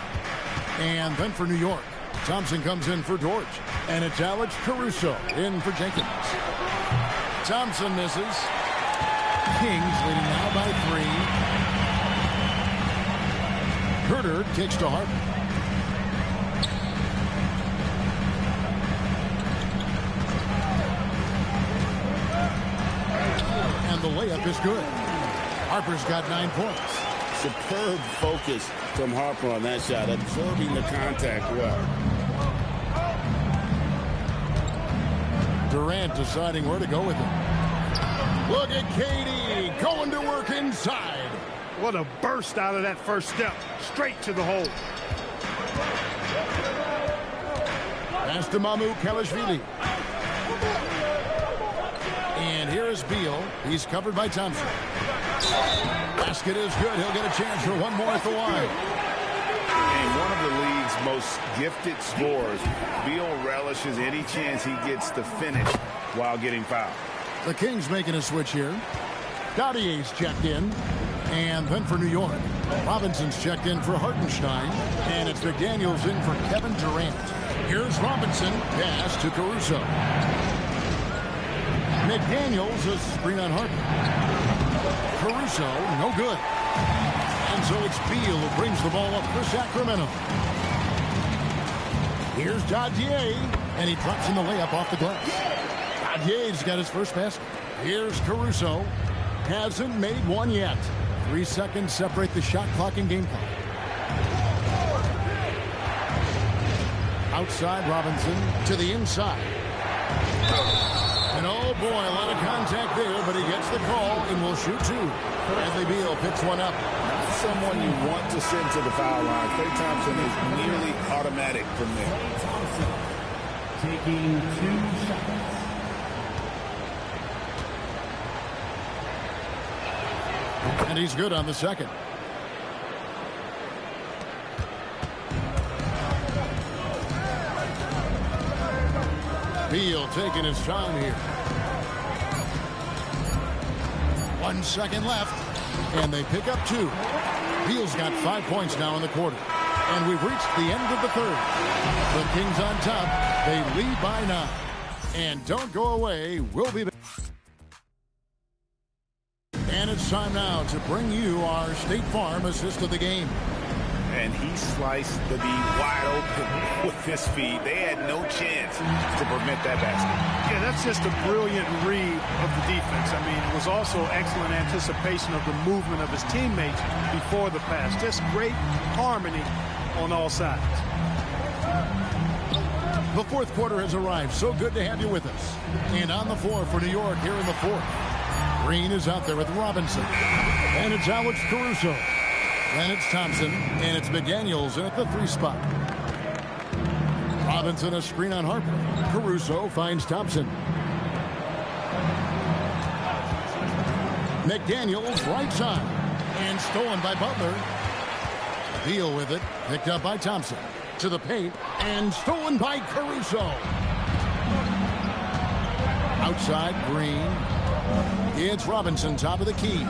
And then for New York, Thompson comes in for George, and it's Alex Caruso in for Jenkins. Thompson misses. Kings leading now by 3. Huerter kicks to Harper. And the layup is good. Harper's got 9 points. Superb focus from Harper on that shot, absorbing the contact well. Durant deciding where to go with it. Look at Katie going to work inside. What a burst out of that first step. Straight to the hole. Pass to Mamu Kelishvili. And here is Beal. He's covered by Thompson. Basket is good. He'll get a chance for one more at the line. And one of the league's most gifted scorers, Beal relishes any chance he gets to finish while getting fouled. The Kings making a switch here. Gaudier's checked in. And then for New York, Robinson's checked in for Hartenstein. And it's McDaniels in for Kevin Durant. Here's Robinson. Pass to Caruso. McDaniels, a screen on Harper. Caruso, no good. And so it's Beal who brings the ball up for Sacramento. Here's Dadier, and he drops in the layup off the glass. Dadier's got his first basket. Here's Caruso. Hasn't made one yet. 3 seconds separate the shot clock and game clock. Outside Robinson to the inside. And oh boy, a lot of contact there, but he gets the call and will shoot two. Bradley Beal picks one up. Not someone you want to send to the foul line. Klay Thompson is nearly automatic from there. Taking 2 shots. And he's good on the second. Beal taking his time here. 1 second left, and they pick up 2. Beal's got 5 points now in the quarter. And we've reached the end of the third. The Kings on top. They lead by 9. And don't go away. We'll be back. And it's time now to bring you our State Farm assist of the game. And he sliced the D wide open with his feet. They had no chance to prevent that basket. Yeah, that's just a brilliant read of the defense. I mean, it was also excellent anticipation of the movement of his teammates before the pass. Just great harmony on all sides. The fourth quarter has arrived. So good to have you with us. And on the floor for New York here in the fourth. Green is out there with Robinson. And it's Alex Caruso. And it's Thompson. And it's McDaniels in at the 3 spot. Robinson a screen on Harper. Caruso finds Thompson. McDaniels right side. And stolen by Butler. Beal with it. Picked up by Thompson. To the paint. And stolen by Caruso. Outside Green. It's Robinson, top of the key.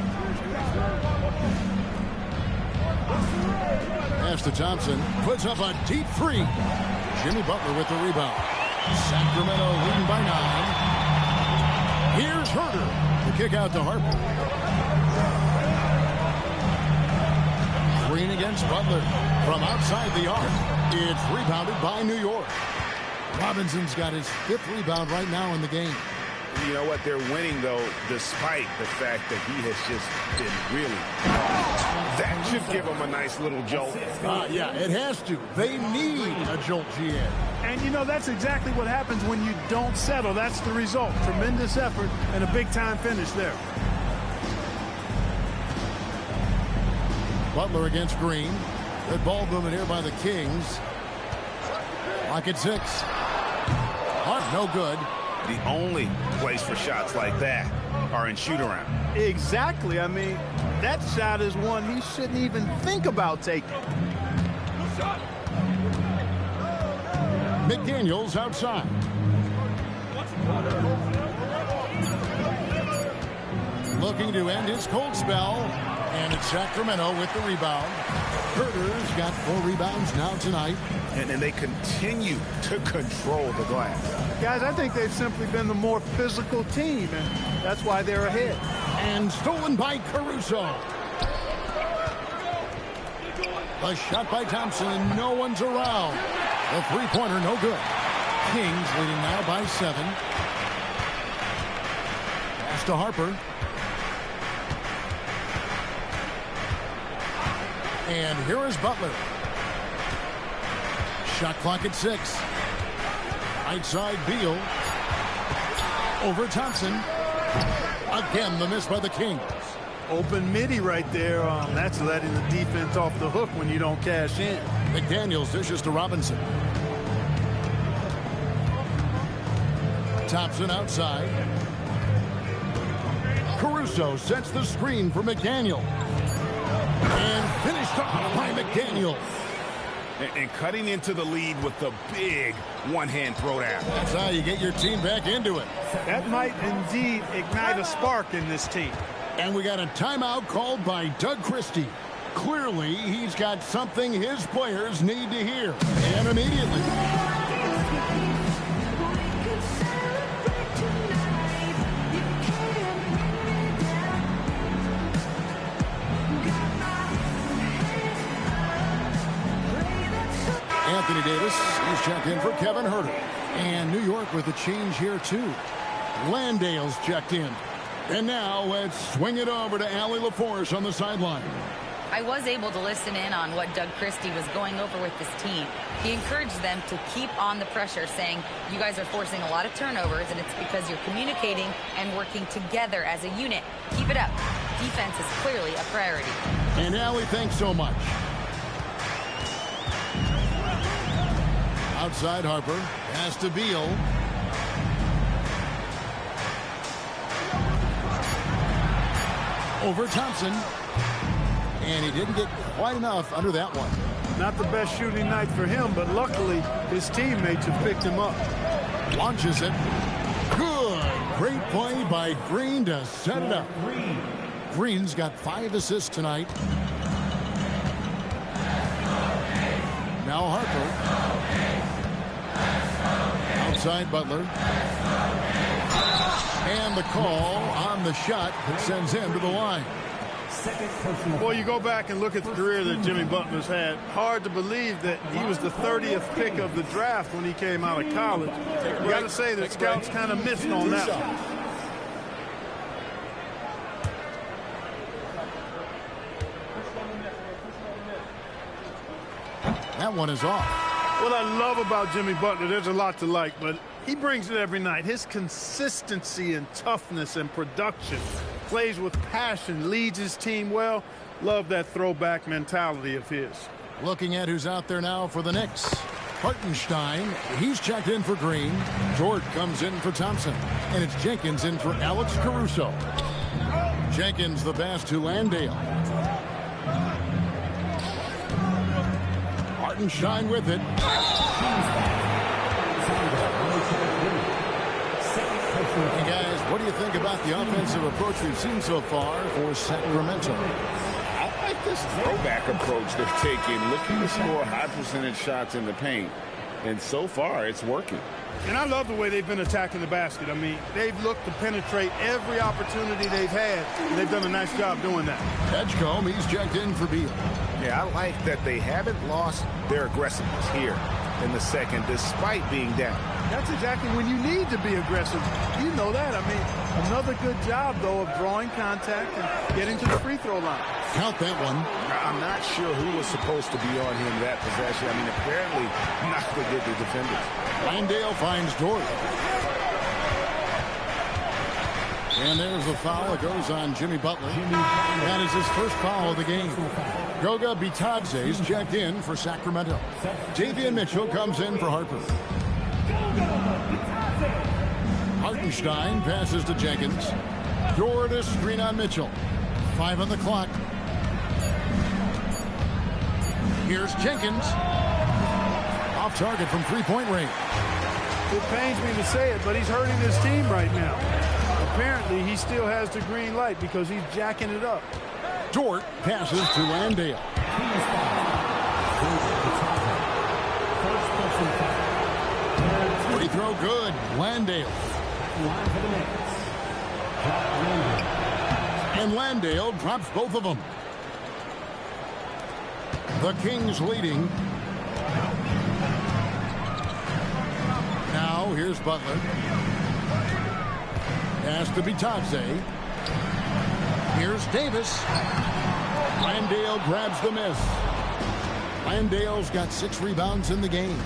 Pass to Thompson. Puts up a deep 3. Jimmy Butler with the rebound. Sacramento leading by 9. Here's Herter. The kick out to Harper. Green against Butler. From outside the arc. It's rebounded by New York. Robinson's got his 5th rebound right now in the game. You know what? They're winning, though, despite the fact that he has just been really... That should give them a nice little jolt. Yeah, it has to. They need a jolt, GM. And, you know, that's exactly what happens when you don't settle. That's the result. Tremendous effort and a big-time finish there. Butler against Green. Good ball movement here by the Kings. Lock at 6. Hart, no good. The only place for shots like that are in shoot-around. Exactly. I mean, that shot is one he shouldn't even think about taking. McDaniels outside. Looking to end his cold spell. And it's Sacramento with the rebound. Herter's got 4 rebounds now tonight. And they continue to control the glass. Guys, I think they've simply been the more physical team, and that's why they're ahead. And stolen by Caruso. A shot by Thompson, and no one's around. The 3-pointer, no good. Kings leading now by 7. Pass to Harper. And here is Butler. Shot clock at 6. Right side Beal. Over Thompson. Again, the miss by the Kings. Open midi right there. That's letting the defense off the hook when you don't cash in. McDaniels dishes to Robinson. Thompson outside. Caruso sets the screen for McDaniel. And finished off by McDaniel. And cutting into the lead with the big one-hand throwdown. That's how you get your team back into it. That might indeed ignite a spark in this team. And we got a timeout called by Doug Christie. Clearly, he's got something his players need to hear. And immediately. Anthony Davis, he's checked in for Kevin Huerter. And New York with a change here, too. Landale's checked in. And now let's swing it over to Allie LaForce on the sideline. I was able to listen in on what Doug Christie was going over with this team. He encouraged them to keep on the pressure, saying, you guys are forcing a lot of turnovers, and it's because you're communicating and working together as a unit. Keep it up. Defense is clearly a priority. And Allie, thanks so much. Outside Harper, pass to Beal. Over Thompson. And he didn't get quite enough under that one. Not the best shooting night for him, but luckily his teammates have picked him up. Launches it. Good. Great play by Green to set it up. Green's got 5 assists tonight. Now Harper. Outside Butler. And the call on the shot that sends him to the line. Well, you go back and look at the career that Jimmy Butler's had. Hard to believe that he was the 30th pick of the draft when he came out of college. You got to say that scouts kind of missed on that one. That one is off. What I love about Jimmy Butler, there's a lot to like, but he brings it every night. His consistency and toughness and production, plays with passion, leads his team well. Love that throwback mentality of his. Looking at who's out there now for the Knicks. Hartenstein, he's checked in for Green. George comes in for Thompson. And it's Jenkins in for Alex Caruso. Jenkins the pass to Landale. Hartenstein with it. Hey guys, what do you think about the offensive approach we've seen so far for Sacramento? I like this throwback approach they're taking, looking to score high percentage shots in the paint. And so far, it's working. And I love the way they've been attacking the basket. I mean, they've looked to penetrate every opportunity they've had, and they've done a nice job doing that. Edgecombe, he's checked in for Beal. Yeah, I like that they haven't lost their aggressiveness here in the second, despite being down. That's exactly when you need to be aggressive. You know that. I mean, another good job, though, of drawing contact and getting to the free throw line. Count that one. I'm not sure who was supposed to be on him that possession. I mean, apparently not the good defenders. Landale finds Dort. And there's a foul. It goes on Jimmy Butler. That is his first foul of the game. Goga Bitadze is checked in for Sacramento. Davion Mitchell comes in for Harper. Hartenstein passes to Jenkins. Dort a screen on Mitchell. 5 on the clock. Here's Jenkins. Off target from three-point range. It pains me to say it, but he's hurting his team right now. Apparently, he still has the green light because he's jacking it up. Dort passes to Landale. Free throw good. Landale. And Landale drops both of them. The Kings leading. Now here's Butler. Pass to Bitadze. Here's Davis. Landale grabs the miss. Landale's got 6 rebounds in the game.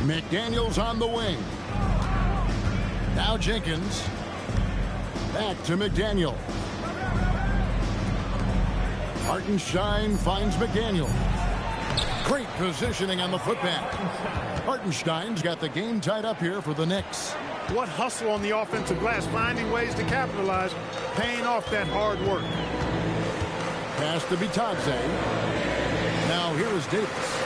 McDaniels on the wing. Now Jenkins. Back to McDaniel. Hartenstein finds McDaniel. Great positioning on the putback. Hartenstein's got the game tied up here for the Knicks. What hustle on the offensive glass, finding ways to capitalize, paying off that hard work. Pass to Bitadze. Now here is Davis.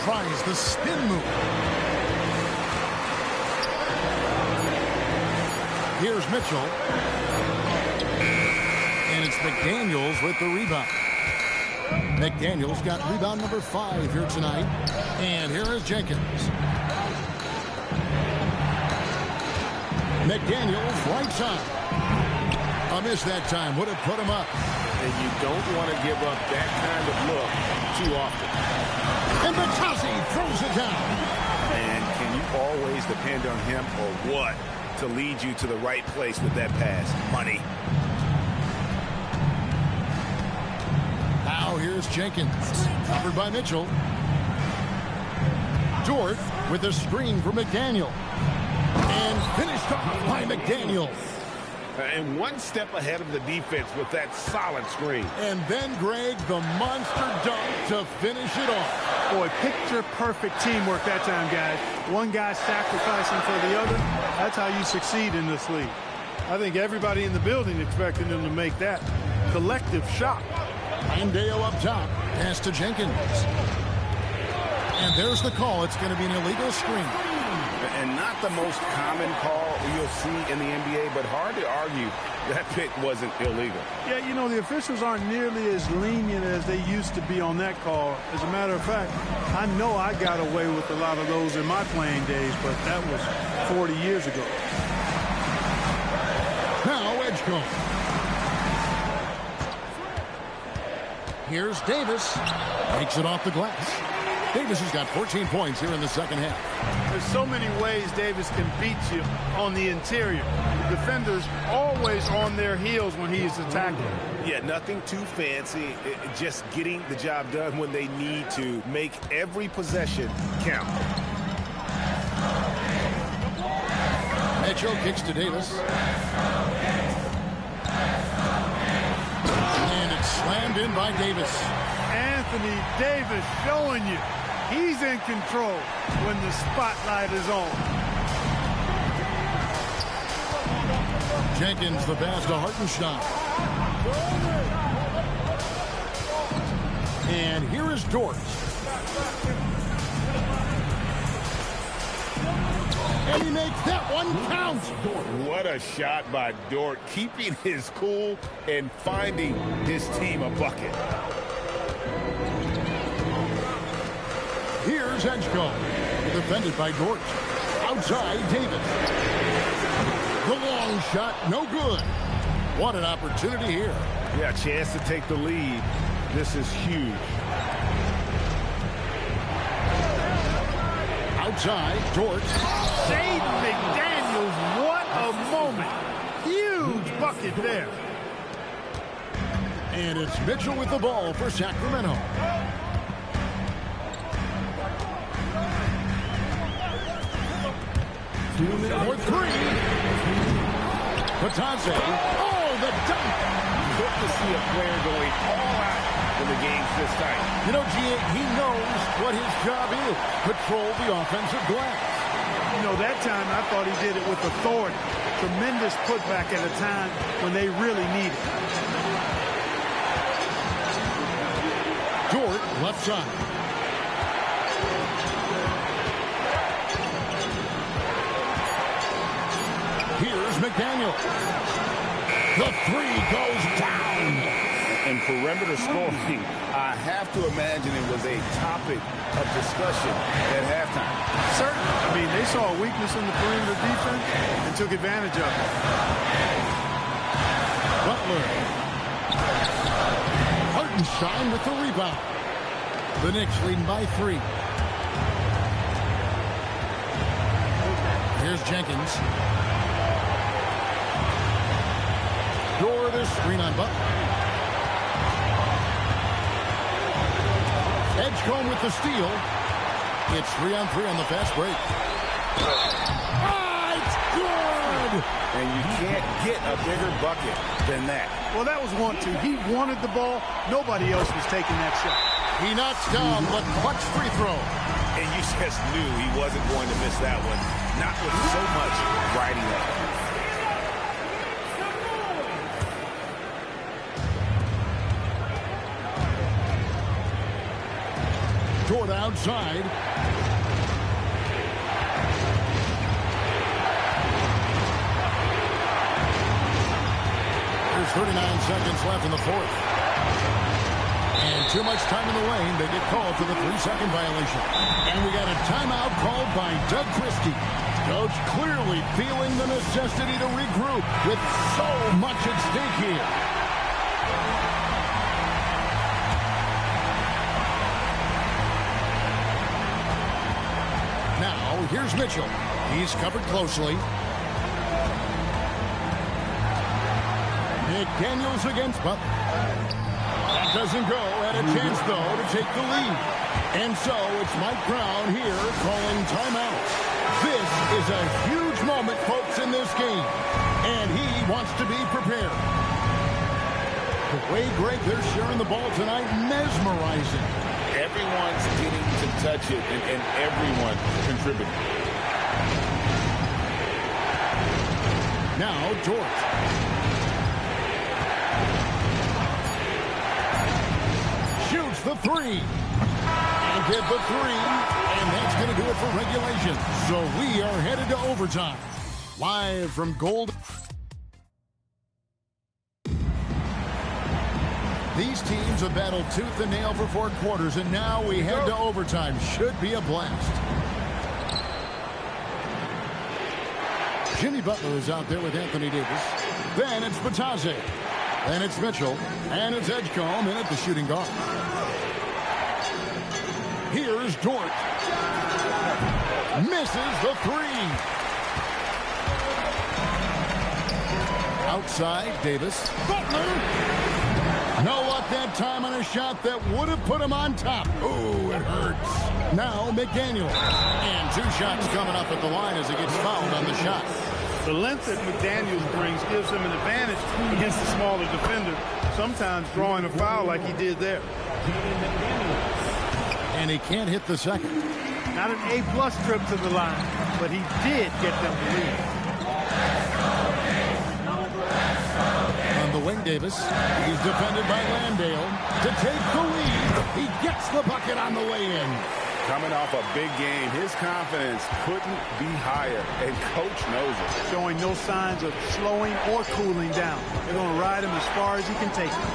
Tries the spin move. Here's Mitchell. And it's McDaniels with the rebound. McDaniels got rebound number 5 here tonight. And here is Jenkins. McDaniels right side. A miss that time. Would have put him up. And you don't want to give up that kind of look too often. And Bitadze throws it down. And can you always depend on him or what to lead you to the right place with that pass? Money. Now here's Jenkins. Covered by Mitchell. Dort with a screen for McDaniel. And finished off by McDaniel. And one step ahead of the defense with that solid screen. And then, Greg, the monster dunk to finish it off. Boy, picture-perfect teamwork that time, guys. One guy sacrificing for the other. That's how you succeed in this league. I think everybody in the building expected him to make that collective shot. Andeo up top. Pass to Jenkins. And there's the call. It's going to be an illegal screen. And not the most common call you'll see in the NBA, but hard to argue that pick wasn't illegal. Yeah, you know, the officials aren't nearly as lenient as they used to be on that call. As a matter of fact, I know I got away with a lot of those in my playing days, but that was 40 years ago. Now Edgecombe. Here's Davis. Makes it off the glass. Davis has got 14 points here in the second half. There's so many ways Davis can beat you on the interior. The defender's always on their heels when he's attacking. Yeah, nothing too fancy. Just getting the job done when they need to. Make every possession count. Mitchell kicks to Davis. And it's slammed in by Davis. Anthony Davis showing you he's in control when the spotlight is on. Jenkins the pass to Hartenstein. And here is Dort. And he makes that one count. What a shot by Dort, keeping his cool and finding his team a bucket. Here's Edgecombe. Defended by Dort. Outside, Davis. The long shot, no good. What an opportunity here. Yeah, chance to take the lead. This is huge. Outside, Dort. Jaden McDaniels, what a moment. Huge bucket there. And it's Mitchell with the ball for Sacramento. For 3. Bitadze. Oh, the dunk. Good to see a player going all out when the game's this tight. You know, G.A., he knows what his job is. Control the offensive glass. You know, that time I thought he did it with authority. Tremendous putback at a time when they really need it. Dort, left side. Here's McDaniel. The 3 goes down. And perimeter scoring, I have to imagine it was a topic of discussion at halftime. Certainly. I mean, they saw a weakness in the perimeter defense and took advantage of it. Butler. Hartenstein with the rebound. The Knicks leading by 3. Here's Jenkins. Door the screen on Butler. Edgecombe with the steal. It's 3-on-3 on the fast break. It's good! And you can't get a bigger bucket than that. Well, that was 1-2. He wanted the ball. Nobody else was taking that shot. He knocks down the clutch free throw. And you just knew he wasn't going to miss that one. Not with so much riding on it. Toward outside. There's 39 seconds left in the fourth. And too much time in the lane. They get called for the 3-second violation. And we got a timeout called by Doug Christie. Coach clearly feeling the necessity to regroup with so much at stake here. Now, here's Mitchell. He's covered closely. McDaniels against Butler. That doesn't go. Had a chance, though, to take the lead. And so it's Mike Brown here calling timeout. This is a huge moment, folks, in this game. And he wants to be prepared. The way, Greg, they're sharing the ball tonight, mesmerizing. Everyone's getting to touch it, and everyone contributing. Now, George. Shoots the three. And get the three. And that's going to do it for regulation. So we are headed to overtime. Live from Gold. These teams have battled tooth and nail for 4 quarters, and now we head to overtime. Should be a blast. Jimmy Butler is out there with Anthony Davis. Then it's Batase. Then it's Mitchell. And it's Edgecombe in at the shooting guard. Here's Dort. Misses the three. Outside, Davis. Butler. No luck that time on a shot that would have put him on top. Oh, it hurts. Now McDaniel. And 2 shots coming up at the line as he gets fouled on the shot. The length that McDaniels brings gives him an advantage against the smaller defender, sometimes drawing a foul like he did there. And he can't hit the second. Not an A-plus trip to the line, but he did get them to lead. On the wing, Davis. He's defended by Landale to take the lead. He gets the bucket on the way in. Coming off a big game, his confidence couldn't be higher, and Coach knows it. Showing no signs of slowing or cooling down. They're going to ride him as far as he can take him.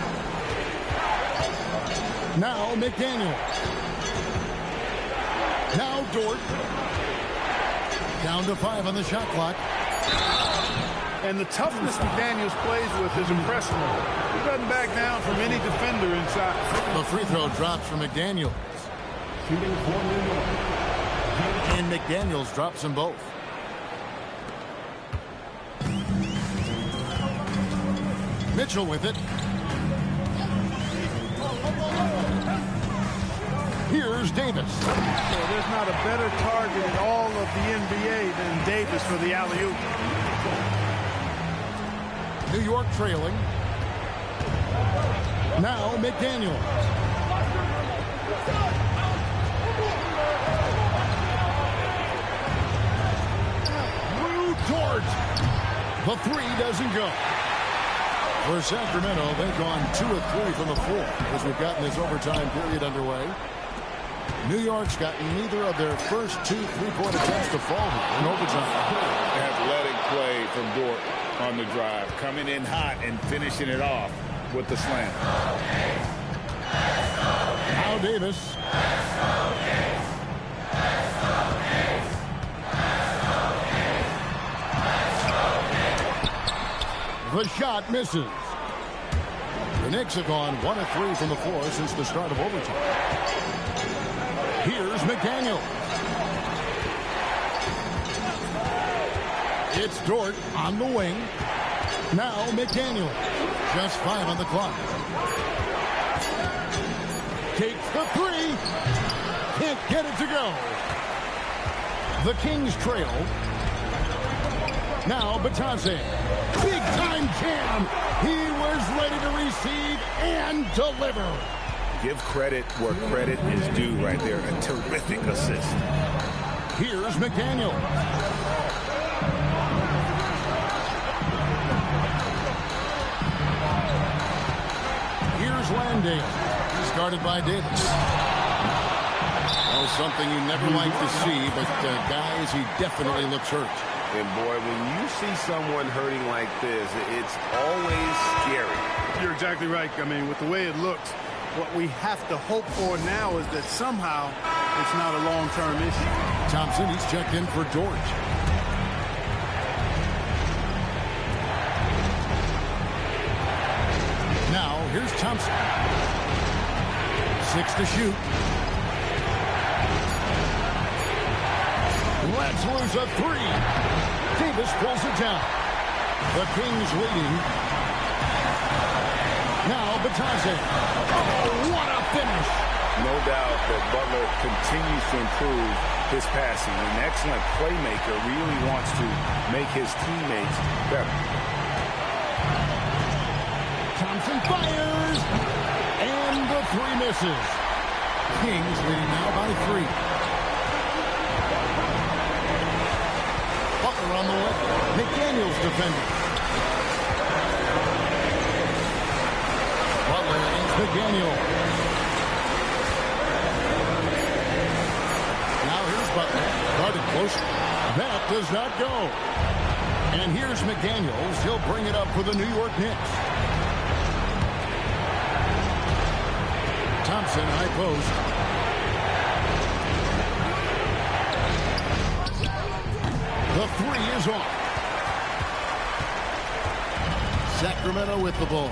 Now McDaniel. Now Dort. Down to 5 on the shot clock. And the toughness McDaniels plays with is impressive. He doesn't back down from any defender inside. The free throw drops from McDaniels. And McDaniels drops them both. Mitchell with it. Here's Davis. So there's not a better target in all of the NBA than Davis for the alley-oop. New York trailing. Now McDaniel. Lou Dort. The three doesn't go. For Sacramento, they've gone 2 of 3 from the floor as we've gotten this overtime period underway. New York's got neither of their first 2 3-point attempts to fall here in overtime. Athletic play from Dort on the drive, coming in hot and finishing it off with the slam. Now Davis. The shot misses. The Knicks have gone 1 of 3 from the floor since the start of overtime. Here's McDaniel. It's Dort on the wing. Now McDaniel. Just 5 on the clock. Takes the 3. Can't get it to go. The Kings trail. Now Batadze. Big time jam. He was ready to receive and deliver. Give credit where credit is due right there. A terrific assist. Here's McDaniel. Here's Landale. He's guarded by Davis. Oh, something you never like to see, but guys, he definitely looks hurt. And boy, when you see someone hurting like this, it's always scary. You're exactly right. I mean, with the way it looks, what we have to hope for now is that somehow it's not a long-term issue. Thompson, he's checked in for George. Now, here's Thompson. 6 to shoot. Let's lose a 3. Davis pulls it down. The Kings leading. Now Batadze. Oh, what a finish. No doubt that Butler continues to improve his passing. An excellent playmaker, really wants to make his teammates better. Thompson fires. And the 3 misses. Kings leading now by 3. Butler on the way. McDaniels defending. Butler against McDaniel. Now here's Butler. Guarded close. That does not go. And here's McDaniels. He'll bring it up for the New York Knicks. Thompson, high post. The 3 is off. Sacramento with the ball.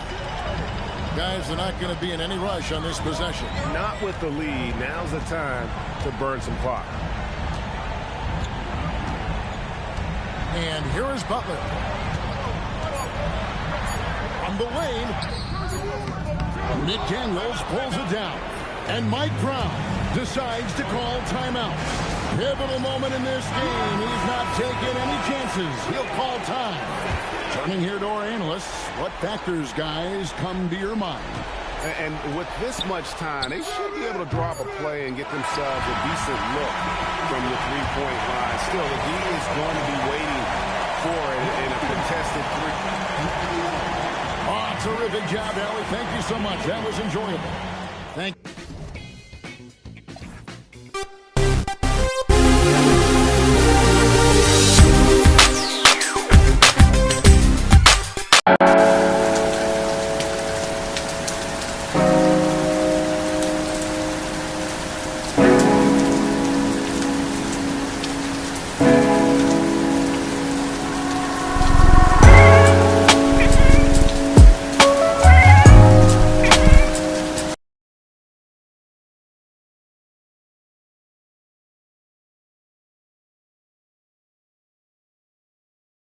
Guys, they're not going to be in any rush on this possession. Not with the lead. Now's the time to burn some clock. And here is Butler. On the lane. McDaniels pulls it down. And Mike Brown decides to call timeout. Pivotal moment in this game. He's not taking any chances. He'll call time. Turning here to our analysts, what factors, guys, come to your mind? And with this much time, they should be able to drop a play and get themselves a decent look from the three-point line. Still, the D is going to be waiting for it in a contested 3. Oh, terrific job, Ellie. Thank you so much. That was enjoyable.